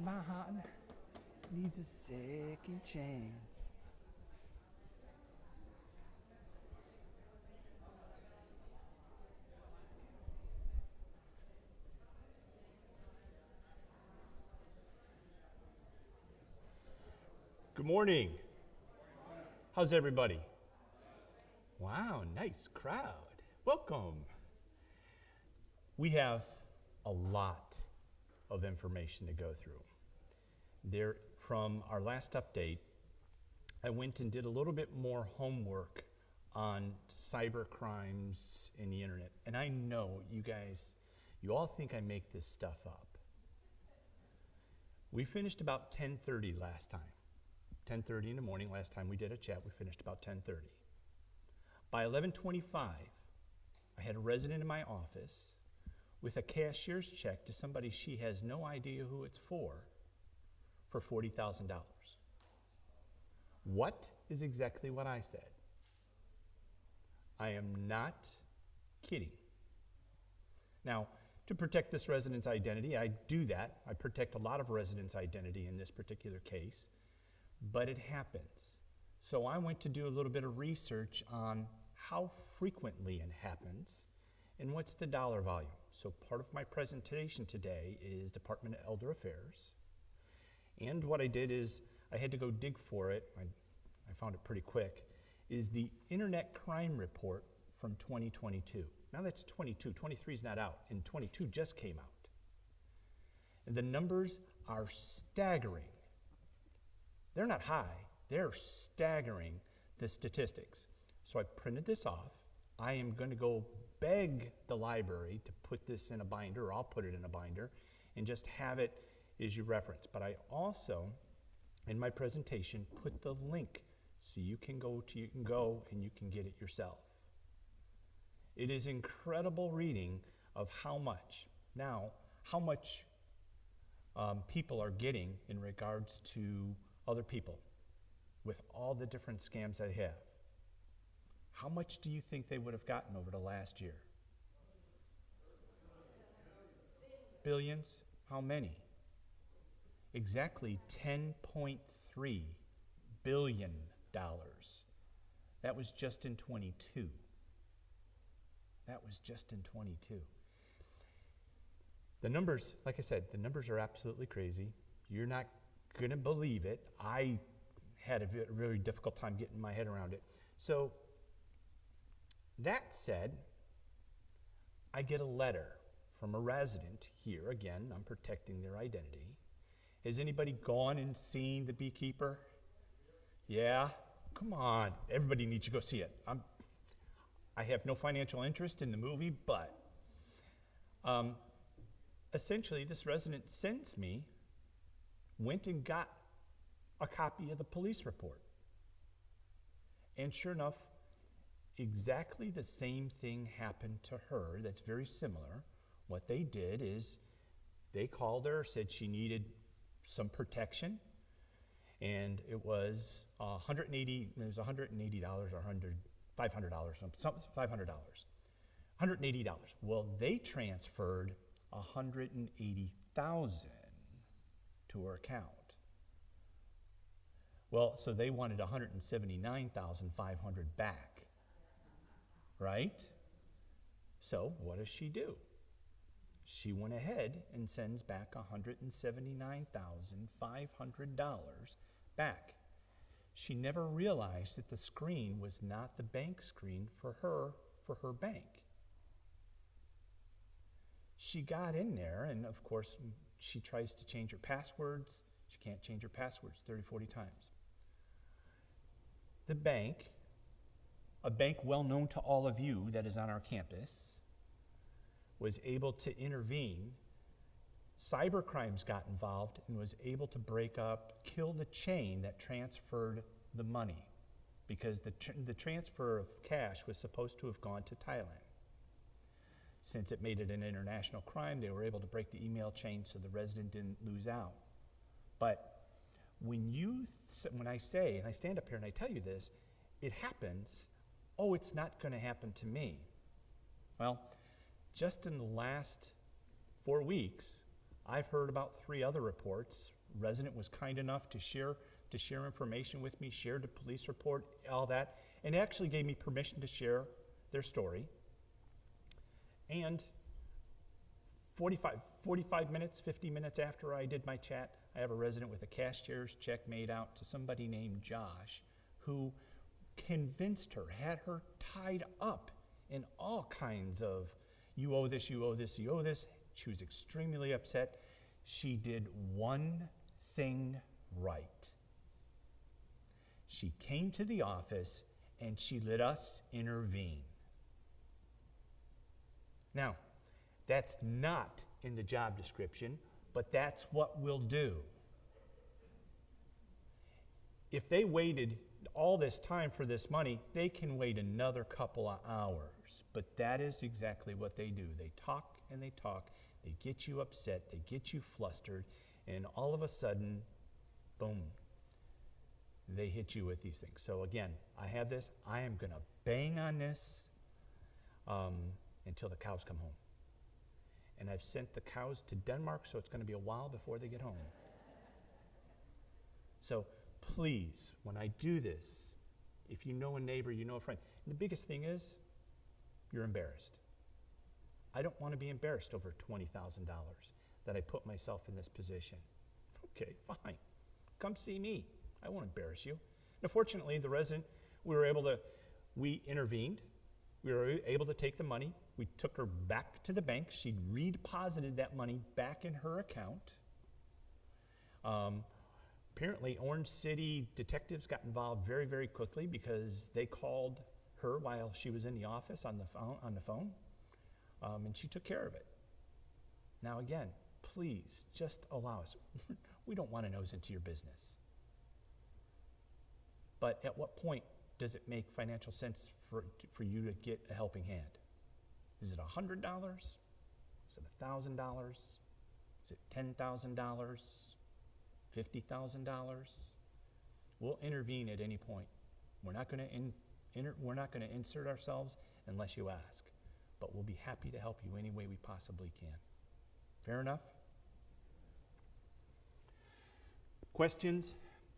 My heart needs a second chance. Good morning. How's everybody? Wow, nice crowd. Welcome. We have a lot of information to go through. There, from our last update, I went and did a little bit more homework on cyber crimes in the internet. And I know you guys, you all think I make this stuff up. We finished about 10:30 last time. 10:30 in the morning, last time we did a chat, we finished about 10:30. By 11:25, I had a resident in my office with a cashier's check to somebody she has no idea who it's for $40,000. What is exactly what I said? I am not kidding. Now, to protect this resident's identity, I do that. I protect a lot of residents' identity in this particular case, but it happens. So I went to do a little bit of research on how frequently it happens and what's the dollar volume. So part of my presentation today is Department of Elder Affairs. And what I did is I had to go dig for it. I found it pretty quick, is the Internet Crime Report from 2022. Now that's 22, 23 is not out, and 22 just came out. And the numbers are staggering. They're not high, they're staggering, the statistics. So I printed this off. I am going to go beg the library to put this in a binder, or I'll put it in a binder, and just have it as your reference. But I also, in my presentation, put the link so you can go and you can get it yourself. It is incredible reading of how much people are getting in regards to other people with all the different scams they have. How much do you think they would have gotten over the last year? Billions? How many? Exactly $10.3 billion. That was just in 22. That was just in 22. The numbers, like I said, the numbers are absolutely crazy. You're not going to believe it. I had a very difficult time getting my head around it. So, that said, I get a letter from a resident here. Again, I'm protecting their identity. Has anybody gone and seen The Beekeeper? Yeah? Come on. Everybody needs to go see it. I have no financial interest in the movie, but essentially this resident sends me, went and got a copy of the police report. And sure enough, exactly the same thing happened to her that's very similar. What they did is they called her, said she needed some protection, and it was $180 or $500, something $500. $180. Well, they transferred $180,000 to her account. Well, so they wanted $179,500 back, right? So what does she do? She went ahead and sends back $179,500 back. She never realized that the screen was not the bank screen for her bank. She got in there, and of course, she tries to change her passwords. She can't change her passwords 30, 40 times. The bank, a bank well known to all of you that is on our campus, was able to intervene. Cyber crimes got involved and was able to kill the chain that transferred the money, because the transfer of cash was supposed to have gone to Thailand. Since it made it an international crime, they were able to break the email chain so the resident didn't lose out. But when I say, and I stand up here and I tell you this, it happens, oh, it's not going to happen to me. Well, just in the last 4 weeks, I've heard about 3 other reports. Resident was kind enough to share information with me, shared the police report, all that, and actually gave me permission to share their story. And 45 minutes, 50 minutes after I did my chat, I have a resident with a cashier's check made out to somebody named Josh, who convinced her, had her tied up in all kinds of, you owe this, you owe this, you owe this. She was extremely upset. She did one thing right. She came to the office and she let us intervene. Now, that's not in the job description, but that's what we'll do. If they waited all this time for this money, they can wait another couple of hours. But that is exactly what they do. They talk and they talk. They get you upset. They get you flustered. And all of a sudden, boom, they hit you with these things. So again, I have this. I am going to bang on this until the cows come home. And I've sent the cows to Denmark, so it's going to be a while before they get home. So please, when I do this, if you know a neighbor, you know a friend, and the biggest thing is, you're embarrassed. I don't want to be embarrassed over $20,000 that I put myself in this position. Okay, fine. Come see me. I won't embarrass you. Now, fortunately, the resident, we intervened. We were able to take the money. We took her back to the bank. She'd redeposited that money back in her account. Apparently, Orange City detectives got involved very, very quickly because they called her while she was in the office on the phone, and she took care of it. Now, again, please just allow us. We don't want to nose into your business. But at what point does it make financial sense for you to get a helping hand? Is it $100? Is it $1,000? Is it $10,000? $50,000? We'll intervene at any point. We're not going to insert ourselves unless you ask. But we'll be happy to help you any way we possibly can. Fair enough? Questions?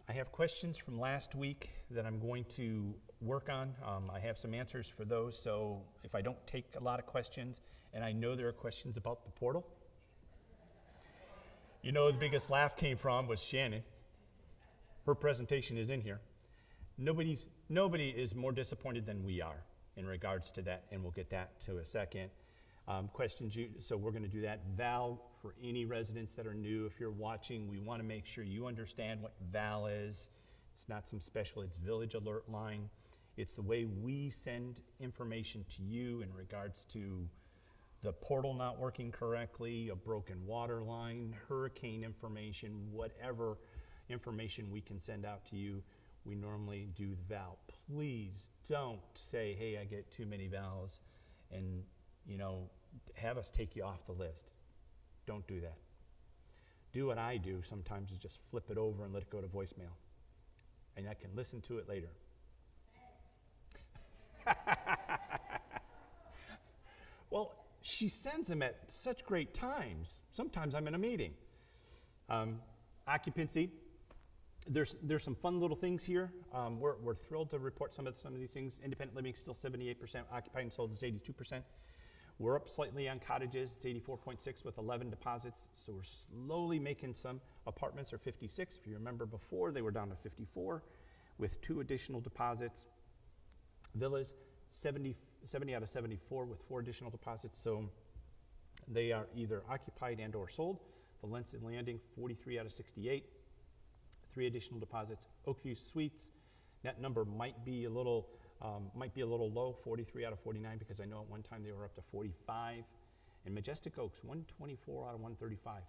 I have questions from last week that I'm going to work on. I have some answers for those, so if I don't take a lot of questions, and I know there are questions about the portal. You know, the biggest laugh came from was Shannon. Her presentation is in here. Nobody is more disappointed than we are in regards to that, and we'll get that to a second. Questions, so we're going to do that. VAL, for any residents that are new, if you're watching, we want to make sure you understand what VAL is. It's not some special, it's Village Alert Line. It's the way we send information to you in regards to the portal not working correctly, a broken water line, hurricane information, whatever information we can send out to you, we normally do the VAL. Please don't say, hey, I get too many VALs, and have us take you off the list. Don't do that. Do what I do sometimes, is just flip it over and let it go to voicemail. And I can listen to it later. Well, she sends them at such great times. Sometimes I'm in a meeting. Occupancy. There's some fun little things here. We're thrilled to report some of these things. Independent living is still 78%. Occupied and sold is 82%. We're up slightly on cottages. It's 84.6 with 11 deposits. So we're slowly making some. Apartments are 56. If you remember before, they were down to 54 with 2 additional deposits. Villas, 70 out of 74 with 4 additional deposits. So they are either occupied and or sold. Valencia Landing, 43 out of 68. 3 additional deposits. Oakview Suites, that number might be a little low, 43 out of 49, because I know at one time they were up to 45. And Majestic Oaks, 124 out of 135.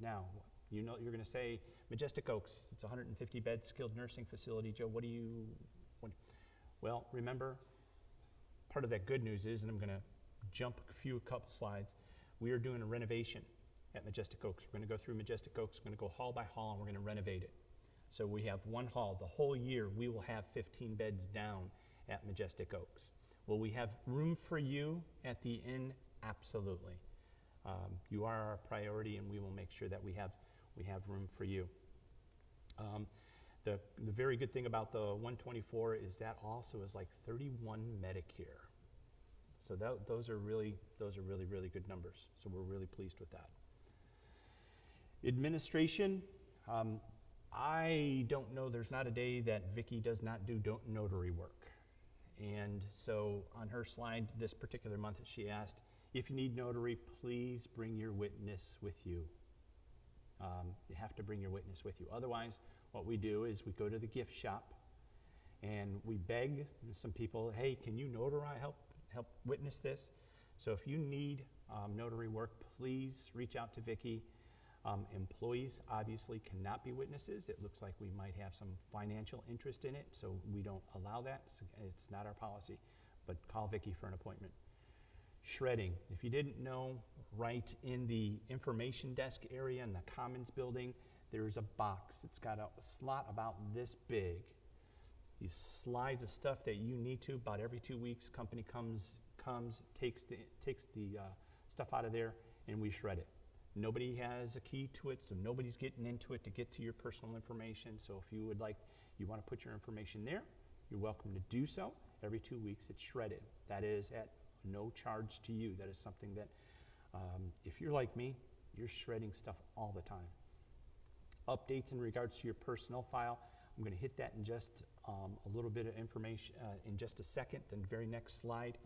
Now, you're going to say, Majestic Oaks, it's a 150-bed skilled nursing facility. Joe, well, remember, part of that good news is, and I'm going to jump a couple slides, we are doing a renovation at Majestic Oaks. We're going to go through Majestic Oaks. We're going to go hall by hall, and we're going to renovate it. So we have one hall. The whole year, we will have 15 beds down at Majestic Oaks. Will we have room for you at the inn? Absolutely. You are our priority, and we will make sure that we have room for you. The very good thing about the 124 is that also is like 31 Medicare. So those are really good numbers. So we're really pleased with that. Administration, I don't know, there's not a day that Vicki does not do notary work. And so on her slide this particular month, she asked, if you need notary, please bring your witness with you. You have to bring your witness with you. Otherwise, what we do is we go to the gift shop and we beg some people, hey, can you notarize, help witness this? So if you need notary work, please reach out to Vicki. Employees obviously cannot be witnesses. It looks like we might have some financial interest in it, so we don't allow that. It's not our policy, but call Vicki for an appointment. Shredding. If you didn't know, right in the information desk area in the Commons building, there's a box. It's got a slot about this big. You slide the stuff that you need to. About every 2 weeks, company comes, takes the stuff out of there, and we shred it. Nobody has a key to it, so nobody's getting into it to get to your personal information. So if you want to put your information there, you're welcome to do so. Every 2 weeks, it's shredded. That is at no charge to you. That is something that, if you're like me, you're shredding stuff all the time. Updates in regards to your personnel file. I'm going to hit that in just a little bit of information in just a second. Then the very next slide,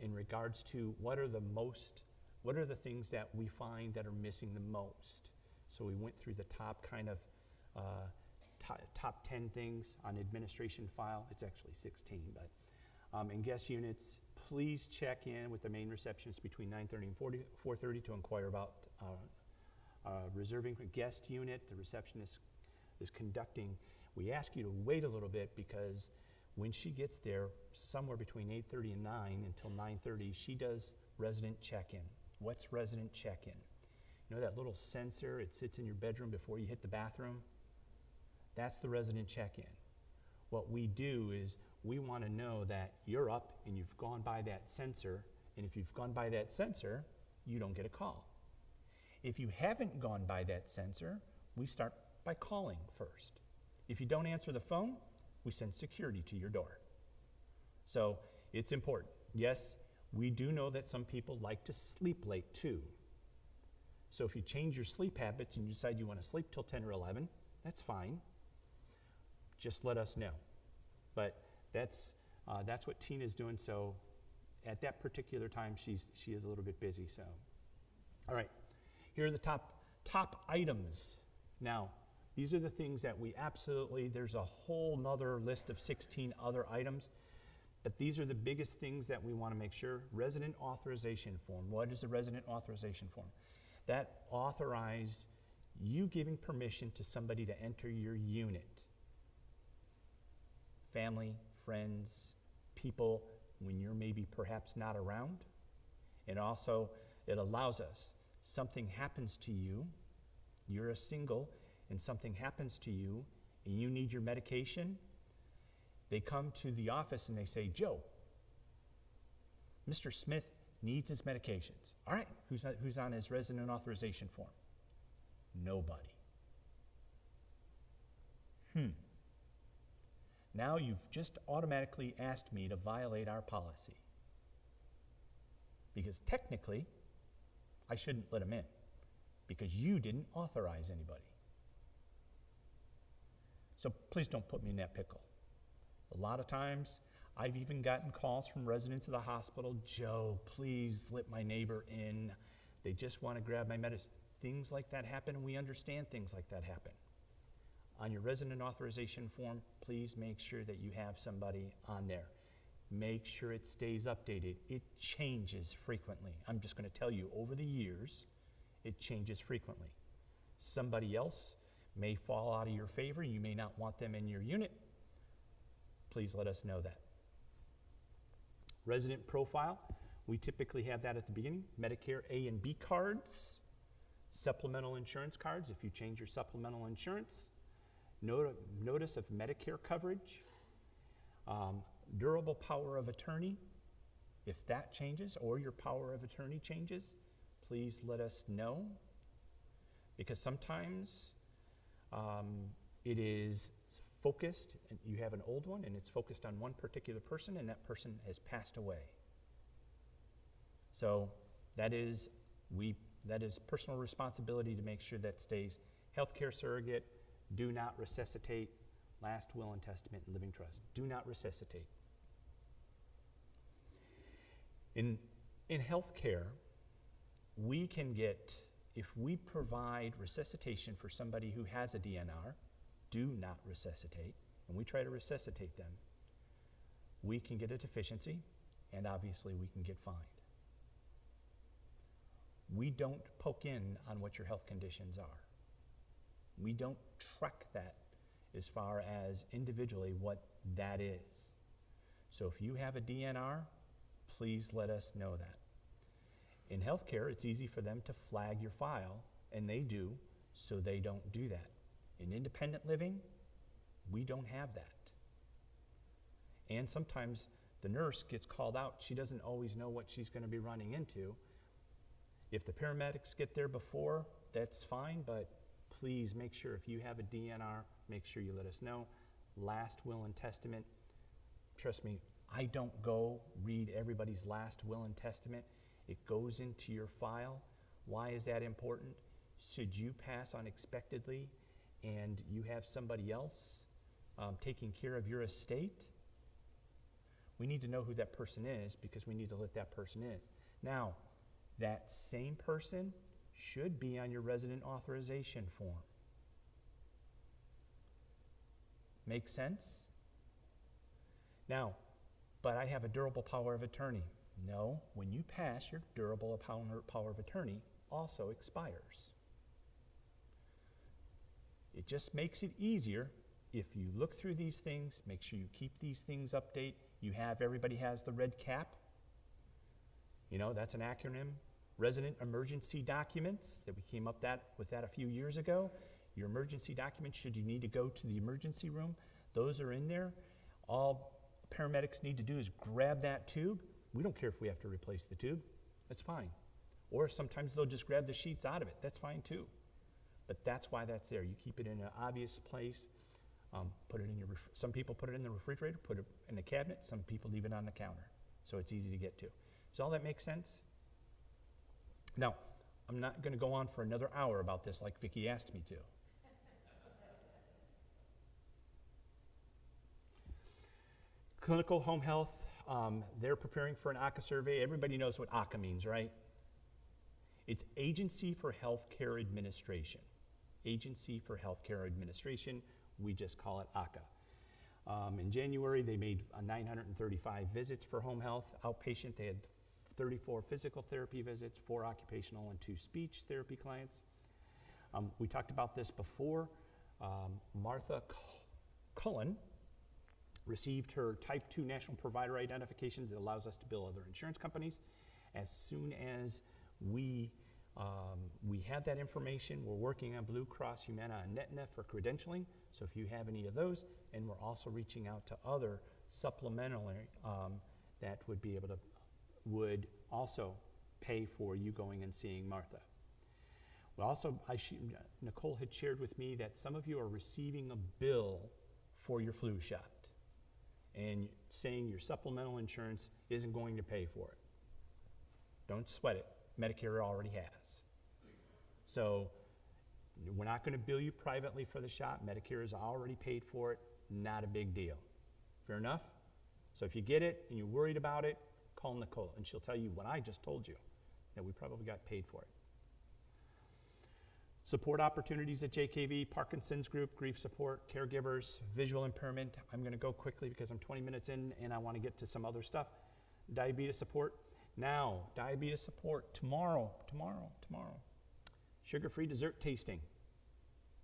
in regards to what are the things that we find that are missing the most. So we went through the top kind of top 10 things on administration file. It's actually 16, but in guest units, please check in with the main receptionist between 9:30 and 4:30 to inquire about reserving a guest unit. The receptionist is conducting. We ask you to wait a little bit because when she gets there, somewhere between 8:30 and 9 until 9:30, she does resident check-in. What's resident check-in? You know that little sensor, it sits in your bedroom before you hit the bathroom? That's the resident check-in. What we do is we want to know that you're up and you've gone by that sensor, and if you've gone by that sensor, you don't get a call. If you haven't gone by that sensor, we start by calling first. If you don't answer the phone, we send security to your door. So it's important. Yes, we do know that some people like to sleep late too. So if you change your sleep habits and you decide you want to sleep till 10 or 11, that's fine. Just let us know. But that's what Tina's doing. So at that particular time, she is a little bit busy. So, all right, here are the top items. Now, these are the things that we absolutely. There's a whole nother list of 16 other items, but these are the biggest things that we want to make sure. Resident authorization form. What is a resident authorization form? That authorizes you giving permission to somebody to enter your unit. Family, friends, people, when you're maybe perhaps not around. And also, it allows us, something happens to you, you're a single, and something happens to you, and you need your medication, they come to the office and they say, Joe, Mr. Smith needs his medications. All right, who's on his resident authorization form? Nobody. Now you've just automatically asked me to violate our policy. Because technically, I shouldn't let him in. Because you didn't authorize anybody. So please don't put me in that pickle. A lot of times, I've even gotten calls from residents of the hospital, Joe, please let my neighbor in. They just want to grab my medicine. Things like that happen, and we understand things like that happen. On your resident authorization form, please make sure that you have somebody on there. Make sure it stays updated. It changes frequently. I'm just going to tell you, over the years, it changes frequently. Somebody else may fall out of your favor. You may not want them in your unit. Please let us know that. Resident profile, we typically have that at the beginning. Medicare A and B cards, supplemental insurance cards if you change your supplemental insurance, notice of Medicare coverage, durable power of attorney. If that changes or your power of attorney changes, please let us know, because sometimes it is focused, and you have an old one and it's focused on one particular person and that person has passed away. So that is personal responsibility to make sure that stays. Healthcare surrogate, do not resuscitate. Last will and testament and living trust. Do not resuscitate. In healthcare, we can get, if we provide resuscitation for somebody who has a DNR, do not resuscitate, and we try to resuscitate them, we can get a deficiency, and obviously we can get fined. We don't poke in on what your health conditions are. We don't track that as far as individually what that is. So if you have a DNR, please let us know that. In healthcare, it's easy for them to flag your file, and they do, so they don't do that. In independent living, we don't have that. And sometimes the nurse gets called out. She doesn't always know what she's going to be running into. If the paramedics get there before, that's fine, but please make sure if you have a DNR, make sure you let us know. Last will and testament. Trust me, I don't go read everybody's last will and testament. It goes into your file. Why is that important? Should you pass unexpectedly and you have somebody else taking care of your estate, we need to know who that person is because we need to let that person in. Now, that same person should be on your resident authorization form. Make sense? Now, but I have a durable power of attorney. No, when you pass, your durable power of attorney also expires. It just makes it easier if you look through these things, make sure you keep these things update. Everybody has the red cap. You know, that's an acronym. Resident emergency documents, that we came up with that a few years ago. Your emergency documents, should you need to go to the emergency room, those are in there. All paramedics need to do is grab that tube. We don't care if we have to replace the tube. That's fine. Or sometimes they'll just grab the sheets out of it. That's fine too. But that's why that's there. You keep it in an obvious place. Put it in your. Some people put it in the refrigerator, put it in the cabinet. Some people leave it on the counter, so it's easy to get to. Does all that make sense? Now, I'm not going to go on for another hour about this like Vicki asked me to. Clinical home health, they're preparing for an ACA survey. Everybody knows what ACA means, right? It's Agency for Healthcare Administration. Agency for Healthcare Administration, we just call it ACA. In January, they made 935 visits for home health outpatient. They had 34 physical therapy visits, 4 occupational, and 2 speech therapy clients. We talked about this before. Martha Cullen received her Type 2 National Provider Identification that allows us to bill other insurance companies. As soon as we have that information, we're working on Blue Cross, Humana, and Aetna for credentialing. So if you have any of those, and we're also reaching out to other supplementary that would also pay for you going and seeing Martha. Well, also, Nicole had shared with me that some of you are receiving a bill for your flu shot and saying your supplemental insurance isn't going to pay for it. Don't sweat it. Medicare already has. So we're not going to bill you privately for the shot. Medicare has already paid for it. Not a big deal. Fair enough? So if you get it and you're worried about it, call Nicole and she'll tell you what I just told you, that we probably got paid for it. Support opportunities at JKV, Parkinson's group, grief support, caregivers, visual impairment. I'm going to go quickly because I'm 20 minutes in and I want to get to some other stuff. Diabetes support. Now, diabetes support tomorrow. Sugar-free dessert tasting.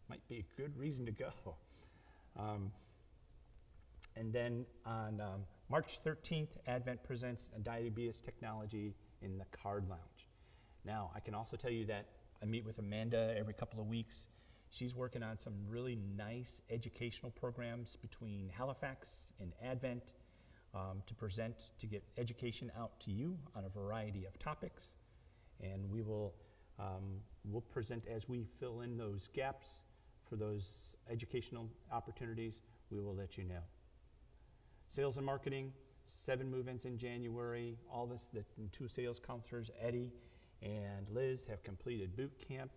Might be a good reason to go. And then on March 13th, Advent presents a diabetes technology in the Card Lounge. Now, I can also tell you that I meet with Amanda every couple of weeks. She's working on some really nice educational programs between Halifax and Advent to present, to get education out to you on a variety of topics. And we will We'll present as we fill in those gaps for those educational opportunities. We will let you know. Sales and marketing, 7 move-ins in January. All this, the 2 sales counselors, Eddie and Liz, have completed boot camp.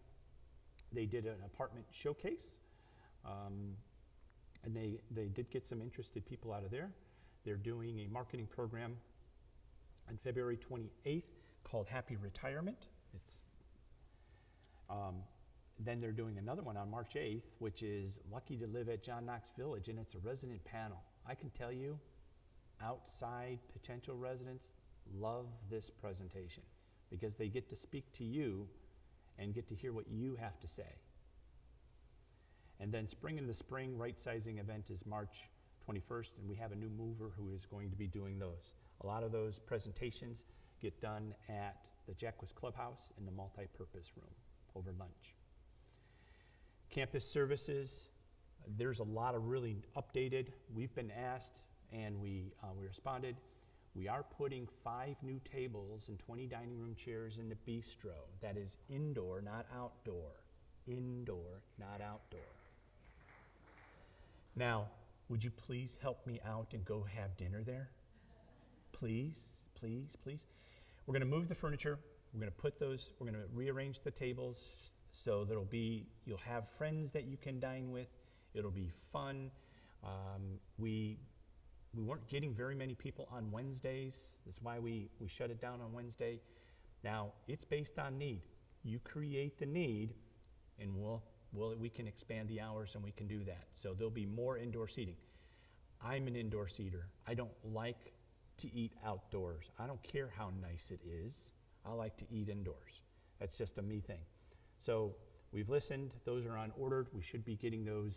They did an apartment showcase, and they did get some interested people out of there. They're doing a marketing program on February 28th called Happy Retirement. Then they're doing another one on March 8th, which is Lucky to Live at John Knox Village, and it's a resident panel. I can tell you, outside potential residents love this presentation because they get to speak to you and get to hear what you have to say. And then Spring in the Spring right-sizing event is March 21st, and we have a new mover who is going to be doing those. A lot of those presentations get done at the Jacquez Clubhouse in the multi-purpose room over lunch. Campus services, there's a lot of really updated. We've been asked, and we responded. We are putting 5 new tables and 20 dining room chairs in the bistro. That is indoor, not outdoor. Indoor, not outdoor. Now, would you please help me out and go have dinner there? Please, please, please. We're going to move the furniture. We're going to put those, we're going to rearrange the tables so you'll have friends that you can dine with. It'll be fun. We weren't getting very many people on Wednesdays. That's why we shut it down on Wednesday. Now, it's based on need. You create the need, and we can expand the hours, and we can do that. So there'll be more indoor seating. I'm an indoor seater. I don't like to eat outdoors. I don't care how nice it is. I like to eat indoors. That's just a me thing. So we've listened. Those are on order. We should be getting those,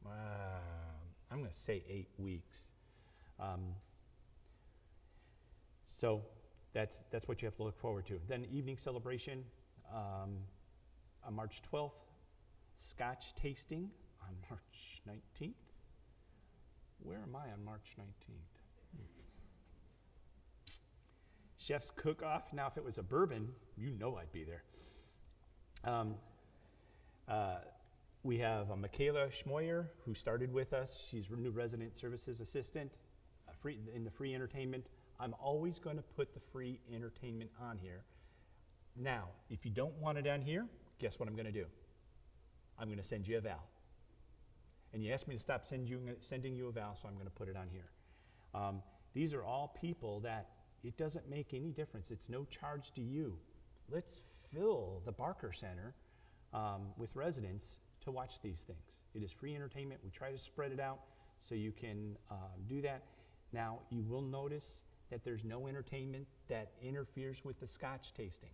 I'm going to say 8 weeks. So that's what you have to look forward to. Then evening celebration on March 12th. Scotch tasting on March 19th. Where am I on March 19th? Chef's cook-off. Now, if it was a bourbon, you know I'd be there. We have Michaela Schmoyer, who started with us. She's a new resident services assistant in the free entertainment. I'm always going to put the free entertainment on here. Now, if you don't want it on here, guess what I'm going to do? I'm going to send you a val. And you asked me to stop sending you a val, so I'm going to put it on here. These are all people that it doesn't make any difference. It's no charge to you. Let's fill the Barker Center with residents to watch these things. It is free entertainment. We try to spread it out so you can do that. Now, you will notice that there's no entertainment that interferes with the Scotch tasting.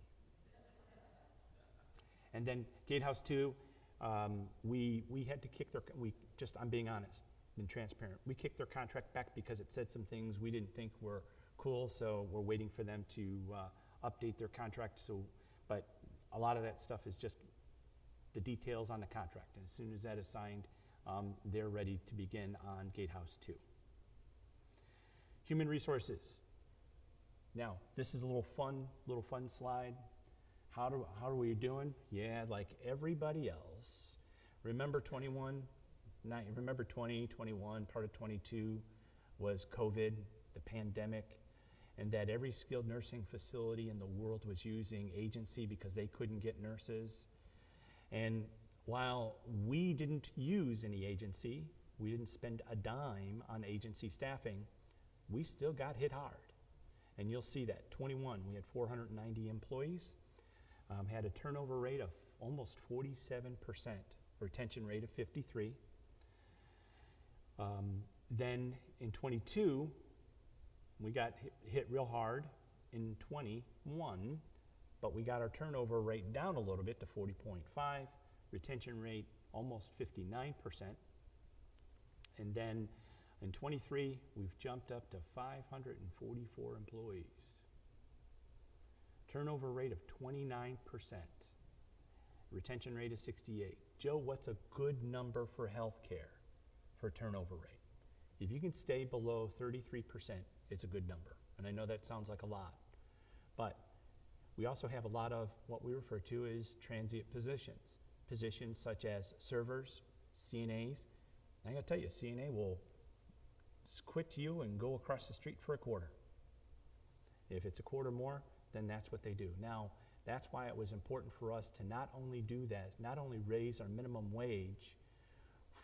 And then Gatehouse 2, we had to kick I'm being honest and transparent. We kicked their contract back because it said some things we didn't think were cool, so we're waiting for them to update their contract. But a lot of that stuff is just the details on the contract. And as soon as that is signed, they're ready to begin on Gatehouse 2. Human resources. Now, this is a little fun slide. How are we doing? Yeah, like everybody else. Remember 20, 21, part of 22 was COVID, the pandemic, and that every skilled nursing facility in the world was using agency because they couldn't get nurses. And while we didn't use any agency, we didn't spend a dime on agency staffing, we still got hit hard. And you'll see that. 21, we had 490 employees, had a turnover rate of almost 47%, retention rate of 53. Then in 22, we got hit real hard in 21, but we got our turnover rate down a little bit to 40.5, retention rate almost 59%. And then in 23, we've jumped up to 544 employees. Turnover rate of 29%. Retention rate is 68. Joe, what's a good number for healthcare for turnover rate? If you can stay below 33%, it's a good number. And I know that sounds like a lot, but We also have a lot of what we refer to as transient positions. Positions such as servers, CNAs. I gotta tell you, CNA will just quit you and go across the street for a quarter. If it's a quarter more, then that's what they do. Now, that's why it was important for us to not only do that, not only raise our minimum wage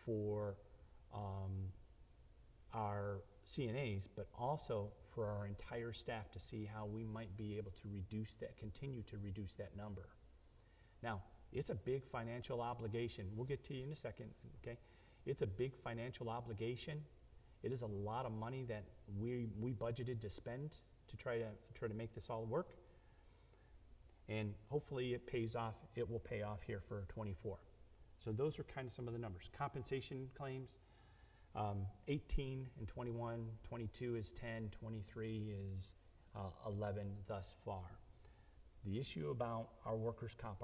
for our CNAs, but also for our entire staff to see how we might be able to reduce that, continue to reduce that number. Now, it's a big financial obligation. We'll get to you in a second, okay? It's a big financial obligation. It is a lot of money that we budgeted to spend to try to make this all work. And hopefully it pays off, it will pay off here for 24. So those are kind of some of the numbers. Compensation claims, 18 and 21, 22 is 10, 23 is 11 thus far. The issue about our workers' comp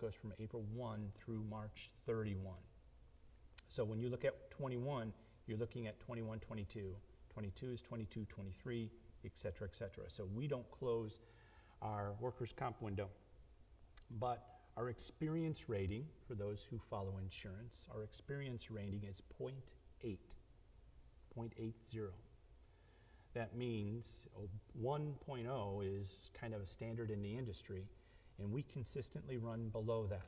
goes from April 1 through March 31. So when you look at 21, you're looking at 21, 22. 22 is 22, 23, et cetera, et cetera. So we don't close our workers' comp window. But our experience rating, for those who follow insurance, our experience rating is 0.8, 0.80. That means 1.0 is kind of a standard in the industry, and we consistently run below that.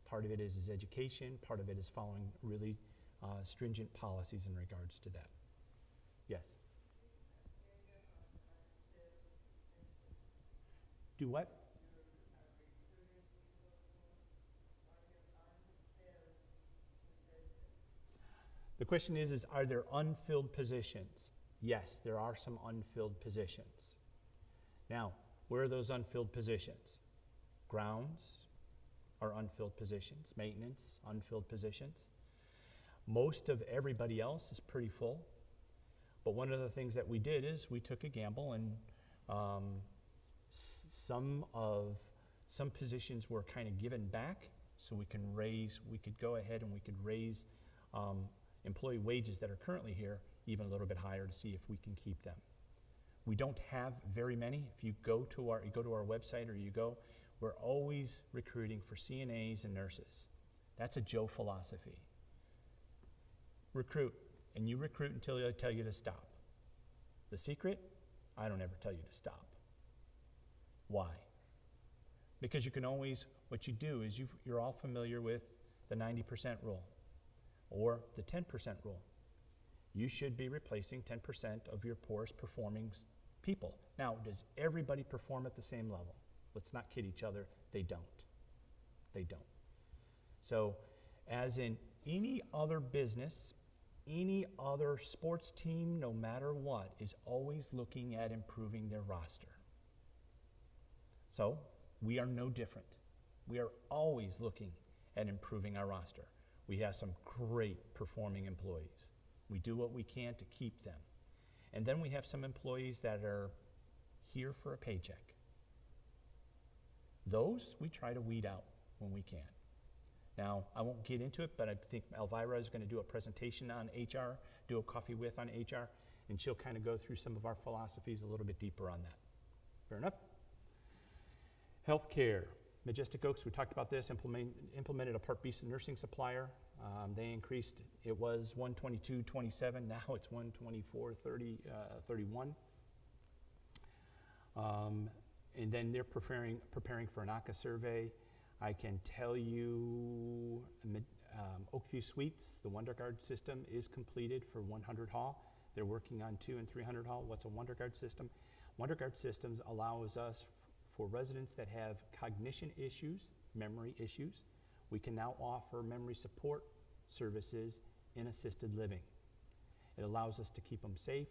Part of it is education, part of it is following really stringent policies in regards to that. Yes? Do what? The question is are there unfilled positions? Yes, there are some unfilled positions. Now, where are those unfilled positions? Grounds are unfilled positions. Maintenance, unfilled positions. Most of everybody else is pretty full. But one of the things that we did is we took a gamble, and some positions were kind of given back, so we could go ahead and we could raise employee wages that are currently here even a little bit higher to see if we can keep them. We don't have very many. If you go to our website, or we're always recruiting for CNAs and nurses. That's a Joe philosophy. Recruit, and you recruit until I tell you to stop. The secret, I don't ever tell you to stop. Why? Because you can always, what you do is you're all familiar with the 90% rule or the 10% rule. You should be replacing 10% of your poorest performing people. Now, does everybody perform at the same level? Let's not kid each other. They don't. They don't. So, as in any other business, any other sports team, no matter what, is always looking at improving their roster. So, we are no different. We are always looking at improving our roster. We have some great performing employees. We do what we can to keep them. And then we have some employees that are here for a paycheck. Those we try to weed out when we can. Now, I won't get into it, but I think Elvira is going to do a presentation on HR, do a coffee with on HR, and she'll kind of go through some of our philosophies a little bit deeper on that. Fair enough? Healthcare. Majestic Oaks, we talked about this, implemented a Part B nursing supplier. They increased, it was $122.27, now it's $124.31. And then they're preparing for an ACA survey. I can tell you Oakview Suites, the WonderGuard system is completed for 100 Hall. They're working on 200 and 300 Hall. What's a WonderGuard system? WonderGuard systems allows us, for residents that have cognition issues, memory issues, we can now offer memory support services in assisted living. It allows us to keep them safe.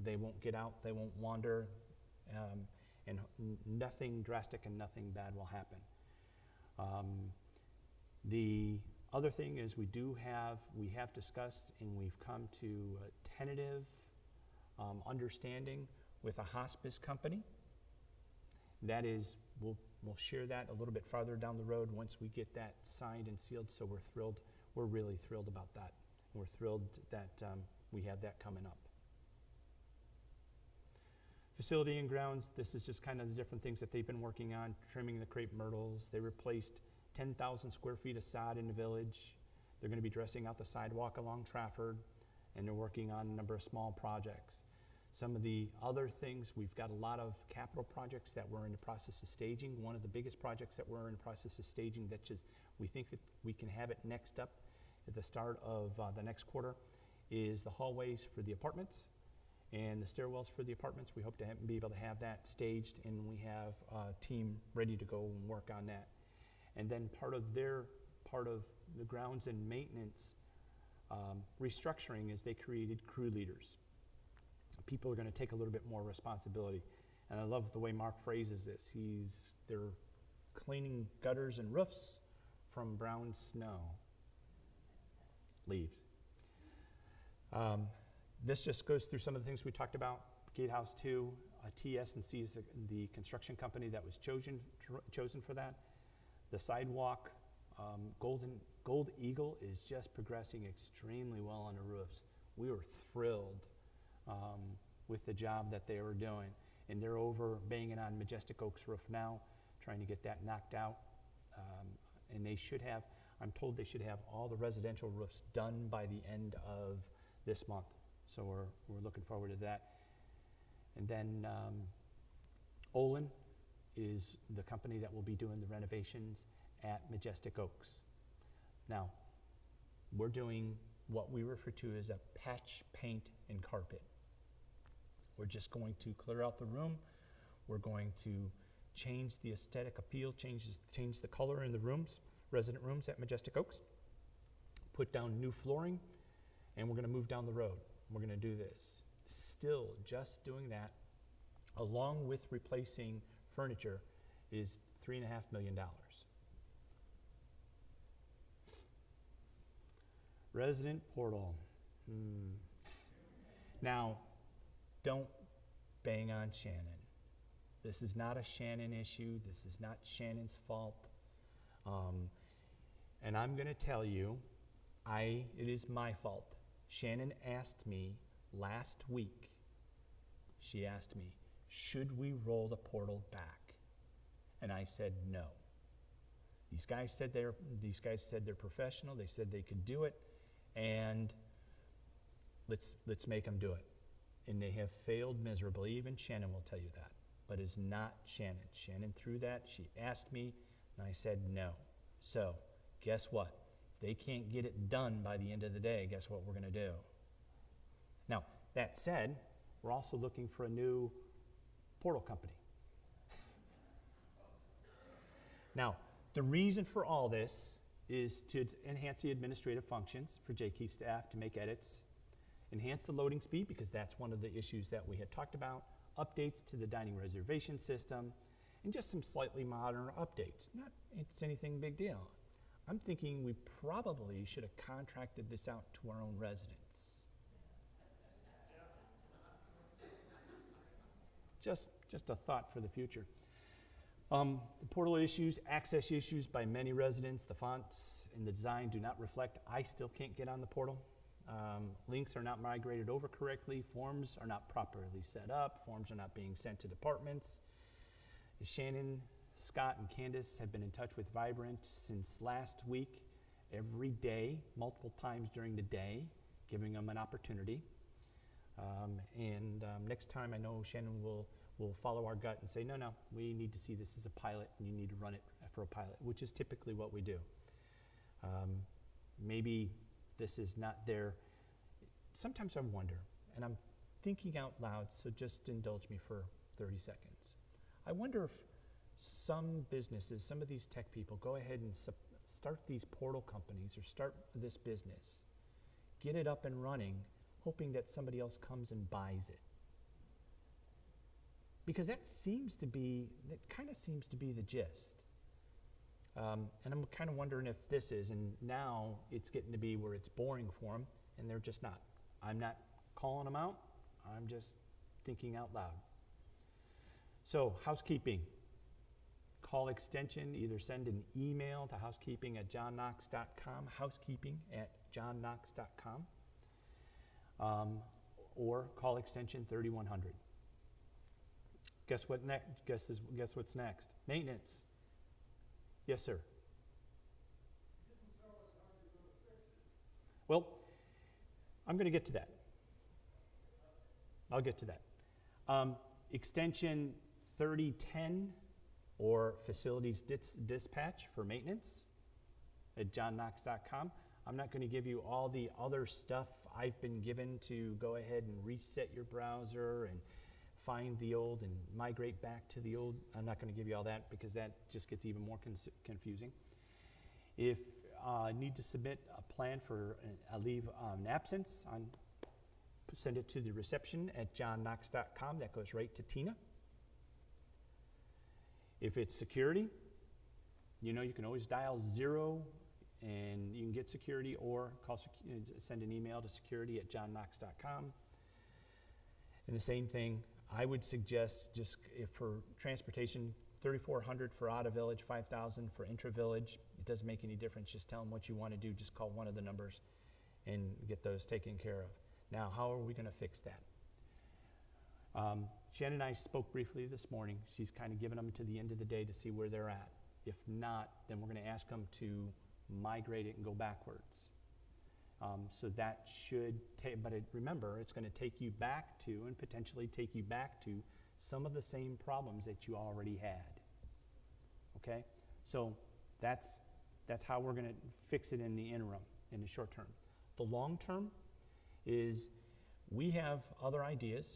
They won't get out, they won't wander, and nothing drastic and nothing bad will happen. The other thing is we have discussed and we've come to a tentative understanding with a hospice company. That is, we'll share that a little bit farther down the road once we get that signed and sealed, so we're thrilled. We're really thrilled about that. We're thrilled that we have that coming up. Facility and grounds, this is just kind of the different things that they've been working on, trimming the crepe myrtles. They replaced 10,000 square feet of sod in the village. They're going to be dressing out the sidewalk along Trafford, and they're working on a number of small projects. Some of the other things, we've got a lot of capital projects that we're in the process of staging. One of the biggest projects that we're in the process of staging that just, we think we can have it next up at the start of the next quarter is the hallways for the apartments and the stairwells for the apartments. We hope to be able to have that staged, and we have a team ready to go and work on that. And then part of the grounds and maintenance restructuring is they created crew leaders. People are going to take a little bit more responsibility. And I love the way Mark phrases this. They're cleaning gutters and roofs from brown snow. Leaves. This just goes through some of the things we talked about. Gatehouse 2, TS&C is the construction company that was chosen for that. The sidewalk, Gold Eagle is just progressing extremely well on the roofs. We were thrilled with the job that they were doing. And they're over banging on Majestic Oaks roof now, trying to get that knocked out. And they should have, I'm told they should have all the residential roofs done by the end of this month. So we're looking forward to that. And then Olin is the company that will be doing the renovations at Majestic Oaks. Now, we're doing what we refer to as a patch paint and carpet. We're just going to clear out the room. We're going to change the aesthetic appeal, change the color in the rooms, resident rooms at Majestic Oaks, put down new flooring, and we're going to move down the road. We're going to do this. Still, just doing that, along with replacing furniture, is $3.5 million. Resident portal. Now, don't bang on Shannon. This is not a Shannon issue. This is not Shannon's fault. And I'm going to tell you, it is my fault. Shannon asked me last week, she asked me, should we roll the portal back? And I said no. These guys said they're professional. They said they could do it, and let's make them do it. And they have failed miserably. Even Shannon will tell you that. But it's not Shannon. Shannon threw that. She asked me, and I said no. So, guess what? If they can't get it done by the end of the day, guess what we're going to do? Now, that said, we're also looking for a new portal company. Now, the reason for all this is to enhance the administrative functions for JKey staff to make edits, enhance the loading speed, because that's one of the issues that we had talked about, updates to the dining reservation system, and just some slightly modern updates. Not it's anything big deal. I'm thinking we probably should have contracted this out to our own residents. Just a thought for the future. The portal issues, access issues by many residents. The fonts and the design do not reflect. I still can't get on the portal. Links are not migrated over correctly. Forms are not properly set up. Forms are not being sent to departments. Shannon, Scott, and Candace have been in touch with Vibrant since last week, every day, multiple times during the day, giving them an opportunity. Next time I know Shannon will follow our gut and say, no, we need to see this as a pilot, and you need to run it for a pilot, which is typically what we do. Maybe this is not there. Sometimes I wonder, and I'm thinking out loud, so just indulge me for 30 seconds. I wonder if some businesses, some of these tech people, go ahead and start these portal companies or start this business, get it up and running, hoping that somebody else comes and buys it. Because that kind of seems to be the gist. And I'm kind of wondering if this is, and now it's getting to be where it's boring for them, and they're just not. I'm not calling them out. I'm just thinking out loud. So, housekeeping. Call extension, either send an email to housekeeping@johnknox.com, housekeeping@johnknox.com, or call extension 3100. Guess what next? Guess what's next? Maintenance. Yes, sir. Well, I'm going to get to that. I'll get to that. Extension 3010 or facilities dispatch for maintenance at johnknox.com. I'm not going to give you all the other stuff I've been given to go ahead and reset your browser and find the old and migrate back to the old. I'm not going to give you all that because that just gets even more confusing. If need to submit a plan for a leave of absence, send it to the reception at johnknox.com. That goes right to Tina. If it's security, you know you can always dial 0 and you can get security, or send an email to security at johnknox.com. And the same thing, I would suggest just if for transportation, 3,400 for out of village, 5,000 for intra village. It doesn't make any difference. Just tell them what you want to do. Just call one of the numbers and get those taken care of. Now, how are we going to fix that? Jen and I spoke briefly this morning. She's kind of given them to the end of the day to see where they're at. If not, then we're going to ask them to migrate it and go backwards. So that should take, but remember, it's going to take you back to, and potentially take you back to, some of the same problems that you already had. Okay? So that's how we're going to fix it in the interim, in the short term. The long term is we have other ideas.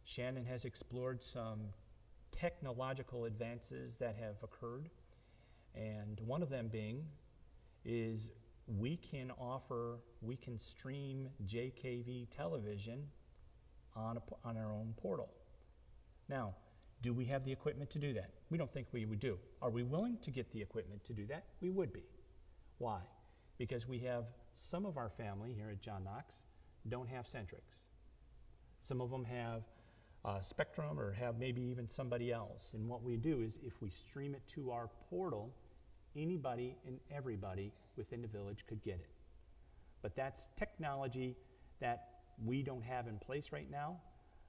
Shannon has explored some technological advances that have occurred, and one of them being is we can stream JKV television on our own portal. Now, do we have the equipment to do that? We don't think we would do. Are we willing to get the equipment to do that? We would be. Why? Because we have some of our family here at John Knox don't have Centrix. Some of them have Spectrum, or have maybe even somebody else. And what we do is, if we stream it to our portal, anybody and everybody within the village could get it. But that's technology that we don't have in place right now,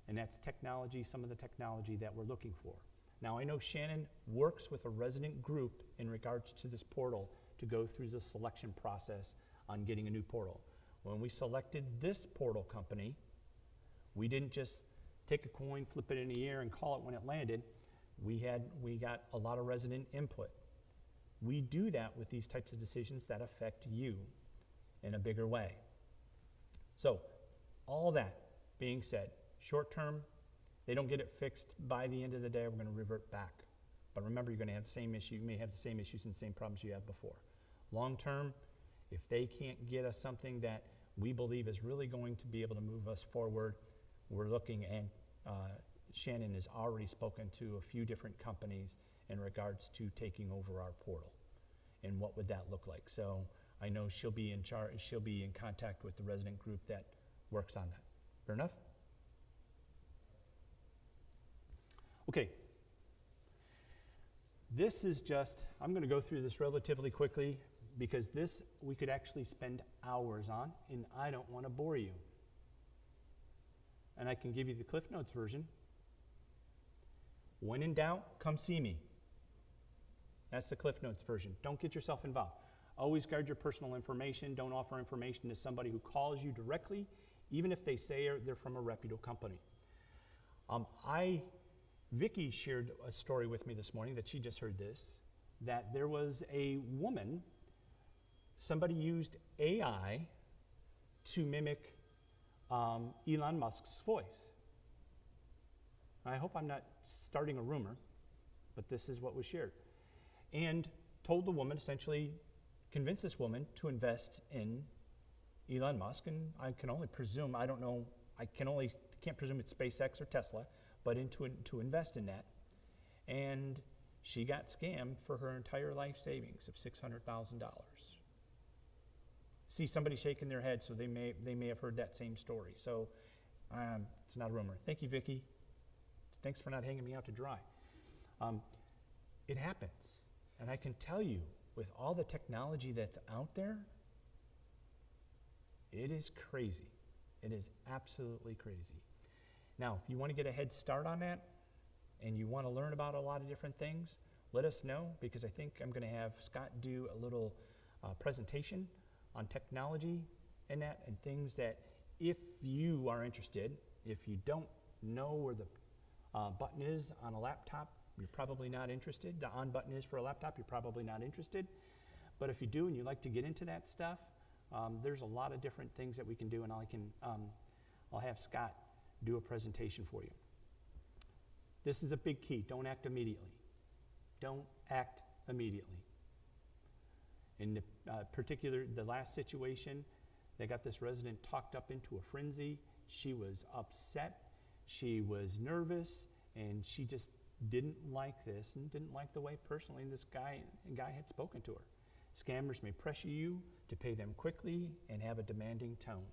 and that's technology, some of the technology that we're looking for. Now, I know Shannon works with a resident group in regards to this portal to go through the selection process on getting a new portal. When we selected this portal company, we didn't just take a coin, flip it in the air, and call it when it landed. We got a lot of resident input. We do that with these types of decisions that affect you in a bigger way. So, all that being said, short term, they don't get it fixed by the end of the day, we're going to revert back. But remember, you're going to have the same issue. You may have the same issues and the same problems you had before. Long term, if they can't get us something that we believe is really going to be able to move us forward, we're looking, and Shannon has already spoken to a few different companies in regards to taking over our portal. And what would that look like? So I know she'll be in charge, she'll be in contact with the resident group that works on that. Fair enough? Okay. This is just, I'm going to go through this relatively quickly because this we could actually spend hours on, and I don't want to bore you. And I can give you the Cliff Notes version. When in doubt, come see me. That's the Cliff Notes version. Don't get yourself involved. Always guard your personal information. Don't offer information to somebody who calls you directly, even if they say they're from a reputable company. Vicki shared a story with me this morning that she just heard this, that there was a woman, somebody used AI to mimic Elon Musk's voice. I hope I'm not starting a rumor, but this is what was shared. And told the woman, essentially convinced this woman to invest in Elon Musk, and I can only presume, I don't know, can't presume it's SpaceX or Tesla, but to invest in that. And she got scammed for her entire life savings of $600,000. See somebody shaking their head, so they may have heard that same story. So it's not a rumor. Thank you, Vicki. Thanks for not hanging me out to dry. It happens. And I can tell you, with all the technology that's out there, it is crazy. It is absolutely crazy. Now, if you want to get a head start on that, and you want to learn about a lot of different things, let us know, because I think I'm going to have Scott do a little presentation on technology and that, and things that if you are interested, if you don't know where the button is on a laptop, you're probably not interested. The on button is for a laptop, you're probably not interested. But if you do and you like to get into that stuff, there's a lot of different things that we can do, and I'll have Scott do a presentation for you. This is a big key. Don't act immediately. Don't act immediately. In the the last situation, they got this resident talked up into a frenzy. She was upset. She was nervous, and she just didn't like this and didn't like the way personally this guy had spoken to her. Scammers may pressure you to pay them quickly and have a demanding tone.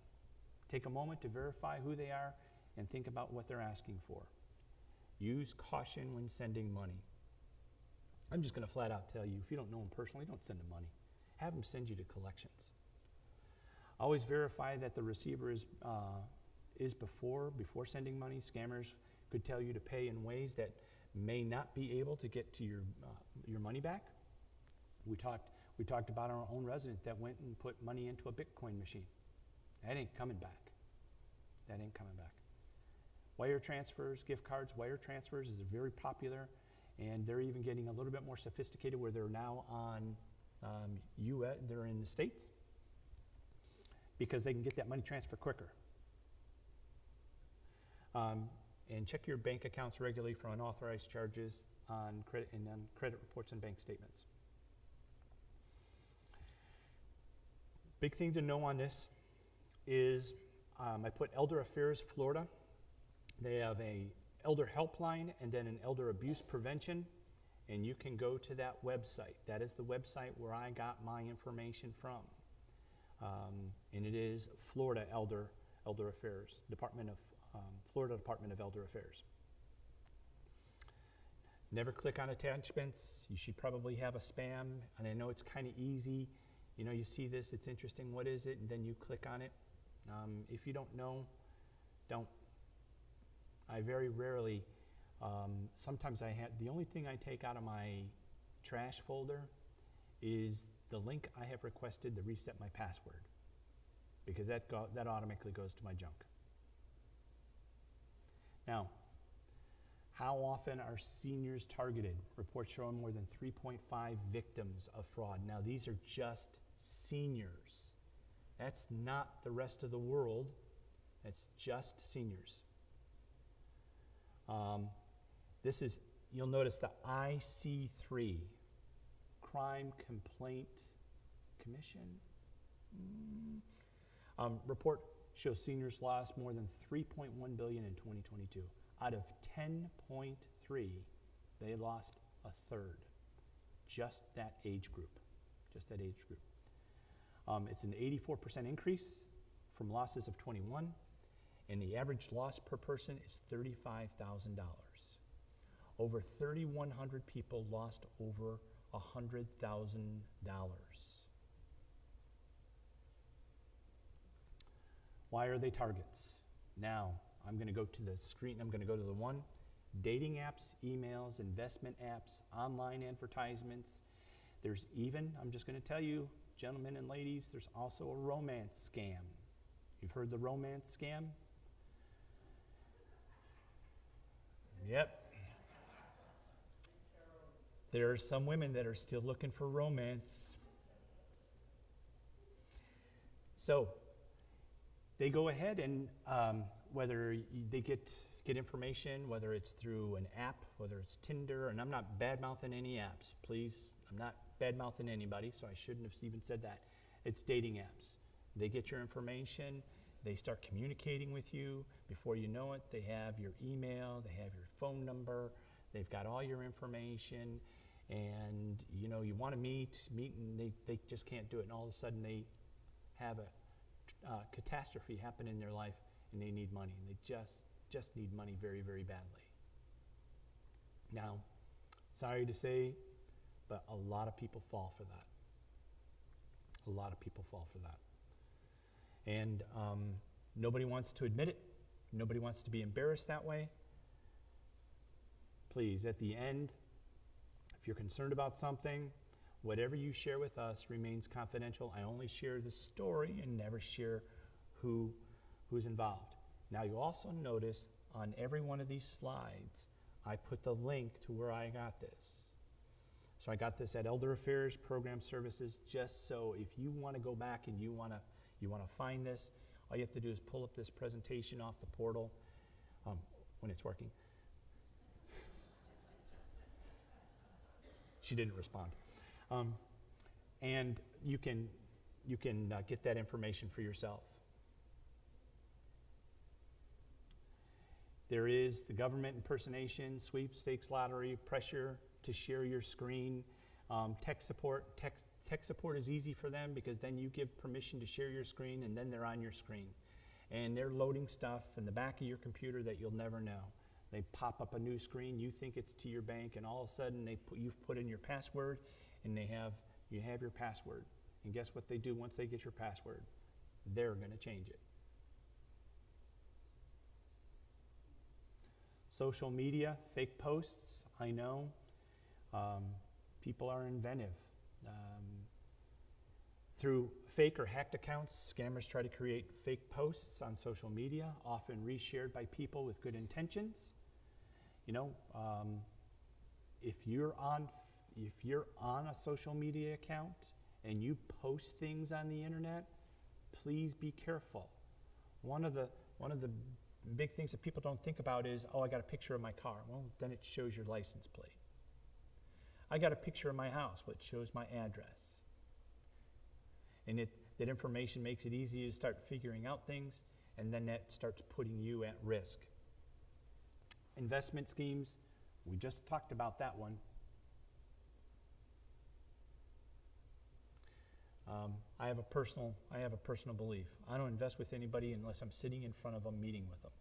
Take a moment to verify who they are and think about what they're asking for. Use caution when sending money. I'm just going to flat out tell you, if you don't know them personally, don't send them money. Have them send you to collections. Always verify that the receiver is before sending money. Scammers could tell you to pay in ways that may not be able to get to your money back. We talked about our own resident that went and put money into a Bitcoin machine. That ain't coming back. That ain't coming back. Wire transfers, gift cards, wire transfers is very popular, and they're even getting a little bit more sophisticated where they're now on they're in the States because they can get that money transfer quicker. And check your bank accounts regularly for unauthorized charges on credit and on credit reports and bank statements. Big thing to know on this is I put Elder Affairs Florida. They have a elder helpline and then an elder abuse prevention, and you can go to that website. That is the website where I got my information from, and it is Florida Elder Affairs, Florida Department of Elder Affairs. Never click on attachments. You should probably have a spam, and I know it's kind of easy. You know, you see this, it's interesting, what is it? And then you click on it. If you don't know, don't. I very rarely, sometimes the only thing I take out of my trash folder is the link I have requested to reset my password, because that automatically goes to my junk. Now, how often are seniors targeted? Reports show more than 3.5 victims of fraud. Now, these are just seniors. That's not the rest of the world. That's just seniors. You'll notice the IC3, Crime Complaint Commission. Report shows seniors lost more than $3.1 billion in 2022. Out of 10.3, they lost a third. Just that age group. It's an 84% increase from losses of 21, and the average loss per person is $35,000. Over 3,100 people lost over $100,000. Why are they targets? Now, I'm going to go to the screen. I'm going to go to the one. Dating apps, emails, investment apps, online advertisements. There's even, I'm just going to tell you, gentlemen and ladies, there's also a romance scam. You've heard the romance scam? Yep. There are some women that are still looking for romance. So they go ahead and whether they get information, whether it's through an app, whether it's Tinder, and I'm not bad-mouthing any apps, please. I'm not bad-mouthing anybody, so I shouldn't have even said that. It's dating apps. They get your information. They start communicating with you. Before you know it, they have your email, they have your phone number, they've got all your information, and you know you want to meet, and they just can't do it, and all of a sudden they have a catastrophe happen in their life, and they need money, and they just need money very, very badly. Now, sorry to say, but a lot of people fall for that. A lot of people fall for that. And nobody wants to admit it. Nobody wants to be embarrassed that way. please, at the end, if you're concerned about something, whatever you share with us remains confidential. I only share the story and never share who's involved. Now, you also notice on every one of these slides, I put the link to where I got this. So I got this at Elder Affairs Program Services, just so if you want to go back and you want to find this, all you have to do is pull up this presentation off the portal when it's working. She didn't respond. And you can get that information for yourself. There is the government impersonation, sweepstakes lottery, pressure to share your screen, tech support. Tech support is easy for them because then you give permission to share your screen and then they're on your screen. And they're loading stuff in the back of your computer that you'll never know. They pop up a new screen, you think it's to your bank, and all of a sudden you've put in your password and you have your password. And guess what they do once they get your password? They're going to change it. Social media, fake posts, I know. People are inventive. Through fake or hacked accounts, scammers try to create fake posts on social media, often reshared by people with good intentions. You know, if you're on a social media account and you post things on the internet, please be careful. One of the big things that people don't think about is, oh, I got a picture of my car. Well, then it shows your license plate. I got a picture of my house, which shows my address. And that information makes it easy to start figuring out things, and then that starts putting you at risk. Investment schemes, we just talked about that one. I have a personal belief. I don't invest with anybody unless I'm sitting in front of them, meeting with them.